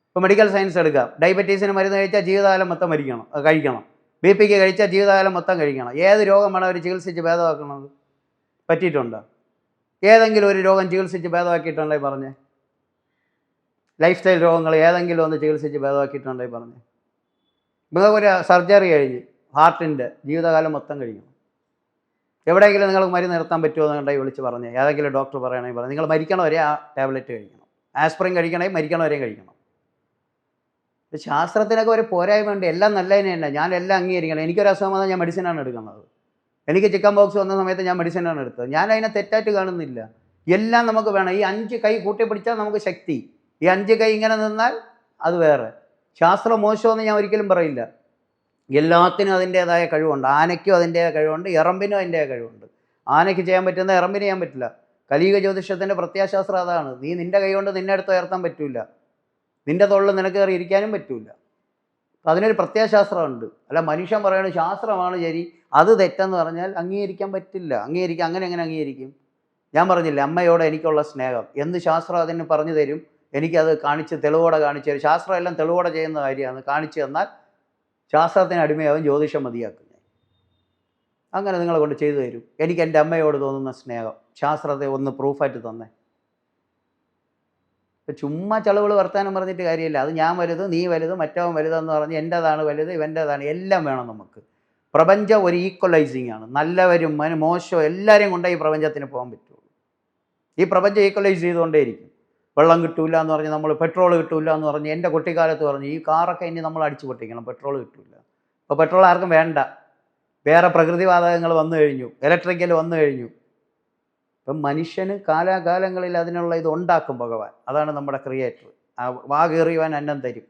[SPEAKER 1] ഇപ്പോൾ മെഡിക്കൽ സയൻസ് എടുക്കാം. ഡയബറ്റീസിന് മരുന്ന് കഴിച്ചാൽ ജീവിതകാലം മൊത്തം കഴിക്കണം. ബി പിക്ക് കഴിച്ചാൽ ജീവിതകാലം മൊത്തം കഴിക്കണം. ഏത് രോഗമാണ് അവർ ചികിത്സിച്ച് ഭേദമാക്കുന്നത്? പറ്റിയിട്ടുണ്ടോ? ഏതെങ്കിലും ഒരു രോഗം ചികിത്സിച്ച് ഭേദമാക്കിയിട്ടുണ്ടെങ്കിൽ പറഞ്ഞേ. ലൈഫ് സ്റ്റൈൽ രോഗങ്ങൾ ഏതെങ്കിലും ഒന്ന് ചികിത്സിച്ച് ഭേദമാക്കിയിട്ടുണ്ടെങ്കിൽ പറഞ്ഞേ. നിങ്ങൾക്കൊരു സർജറി കഴിഞ്ഞ് ഹാർട്ടിൻ്റെ ജീവിതകാലം മൊത്തം കഴിക്കണം. എവിടെയെങ്കിലും നിങ്ങൾക്ക് മരുന്ന് നിർത്താൻ പറ്റുമോ എന്നുണ്ടെങ്കിൽ വിളിച്ച് പറഞ്ഞേ. ഏതെങ്കിലും ഡോക്ടർ പറയണമെങ്കിൽ പറഞ്ഞു നിങ്ങൾ മരിക്കണ വരെ ആ ടാബ്ലറ്റ് കഴിക്കണം. ആസ്പിറിൻ കഴിക്കണമെങ്കിൽ മരിക്കണ വരെയും കഴിക്കണം. ശാസ്ത്രത്തിനൊക്കെ ഒരു പോരായ്മയുണ്ട്. എല്ലാം നല്ലതിനെ തന്നെ, ഞാൻ എല്ലാം അംഗീകരിക്കണം. എനിക്കൊരു അസുഖം വന്നാൽ ഞാൻ മെഡിസിനാണ് എടുക്കുന്നത്. എനിക്ക് ചിക്കൻ ബോക്സ് വന്ന സമയത്ത് ഞാൻ മെഡിസിനാണ് എടുത്തത്. ഞാൻ അതിനെ തെറ്റായിട്ട് കാണുന്നില്ല. എല്ലാം നമുക്ക് വേണം. ഈ 5 കൈ കൂട്ടിപ്പിടിച്ചാൽ നമുക്ക് ശക്തി. ഈ 5 കൈ ഇങ്ങനെ നിന്നാൽ അത് വേറെ. ശാസ്ത്രം മോശമെന്ന് ഞാൻ ഒരിക്കലും പറയില്ല. എല്ലാത്തിനും അതിൻ്റേതായ കഴിവുണ്ട്. ആനയ്ക്കും അതിൻ്റെ കഴിവുണ്ട്, എറമ്പിനും അതിൻ്റെ കഴിവുണ്ട്. ആനയ്ക്ക് ചെയ്യാൻ പറ്റുന്ന എറമ്പിന് ചെയ്യാൻ പറ്റില്ല. കലിയുഗ ജ്യോതിഷത്തിൻ്റെ പ്രത്യയശാസ്ത്രം അതാണ്. നീ നിൻ്റെ കൈ കൊണ്ട് നിന്നെ അടുത്ത് ഉയർത്താൻ പറ്റില്ല, നിൻ്റെ തൊഴിൽ നിനക്ക് കയറി ഇരിക്കാനും പറ്റില്ല. അതിനൊരു പ്രത്യയശാസ്ത്രമുണ്ട്. അല്ല മനുഷ്യൻ പറയുന്നത് ശാസ്ത്രമാണ് ശരി, അത് തെറ്റെന്ന് പറഞ്ഞാൽ അംഗീകരിക്കാൻ പറ്റില്ല. അങ്ങനെ എങ്ങനെ അംഗീകരിക്കും? ഞാൻ പറഞ്ഞില്ലേ അമ്മയോട് എനിക്കുള്ള സ്നേഹം. എന്ത് ശാസ്ത്രം അതിന് പറഞ്ഞു തരും, എനിക്കത് തെളിവോടെ കാണിച്ചു തരും. ശാസ്ത്രം എല്ലാം തെളിവോടെ ചെയ്യുന്ന കാര്യമാണ്. കാണിച്ചു തന്നാൽ ശാസ്ത്രത്തിന് അടിമയാവും, ജ്യോതിഷം മതിയാക്കും. അങ്ങനെ നിങ്ങളെ കൊണ്ട് ചെയ്തു തരും. എനിക്ക് എൻ്റെ അമ്മയോട് തോന്നുന്ന സ്നേഹം ശാസ്ത്രത്തെ ഒന്ന് പ്രൂഫായിട്ട് തന്നെ. ചുമ്മാ ചളവുകൾ വർത്താനം പറഞ്ഞിട്ട് കാര്യമില്ല. അത് ഞാൻ വലുത്, നീ വലുത്, മറ്റവൻ വലുതെന്ന് പറഞ്ഞ് എൻ്റേതാണ് വലുത്, ഇവൻ്റേതാണ്, എല്ലാം വേണം നമുക്ക്. പ്രപഞ്ചം ഒരു ഈക്വലൈസിങ് ആണ്. നല്ലവരും മോശവും എല്ലാവരെയും കൊണ്ടേ ഈ പ്രപഞ്ചത്തിന് പോകാൻ പറ്റുള്ളൂ. ഈ പ്രപഞ്ചം ഈക്വലൈസ് ചെയ്തുകൊണ്ടേയിരിക്കും. വെള്ളം കിട്ടൂല എന്ന് പറഞ്ഞ് നമ്മൾ പെട്രോൾ കിട്ടൂല എന്ന് പറഞ്ഞ് എൻ്റെ കുട്ടിക്കാലത്ത് പറഞ്ഞു ഈ കാറൊക്കെ ഇനി നമ്മൾ അടിച്ചു പൊട്ടിക്കണം, പെട്രോൾ കിട്ടൂല. അപ്പോൾ പെട്രോൾ ആർക്കും വേണ്ട. വേറെ പ്രകൃതിവാതകങ്ങൾ വന്നു കഴിഞ്ഞു, ഇലക്ട്രിക്കൽ വന്നു കഴിഞ്ഞു. ഇപ്പം മനുഷ്യന് കാലാകാലങ്ങളിൽ അതിനുള്ള ഇത് ഉണ്ടാക്കും ഭഗവാൻ. അതാണ് നമ്മുടെ ക്രിയേറ്റർ. ആ വാ കീറിയവൻ അന്നം തരും.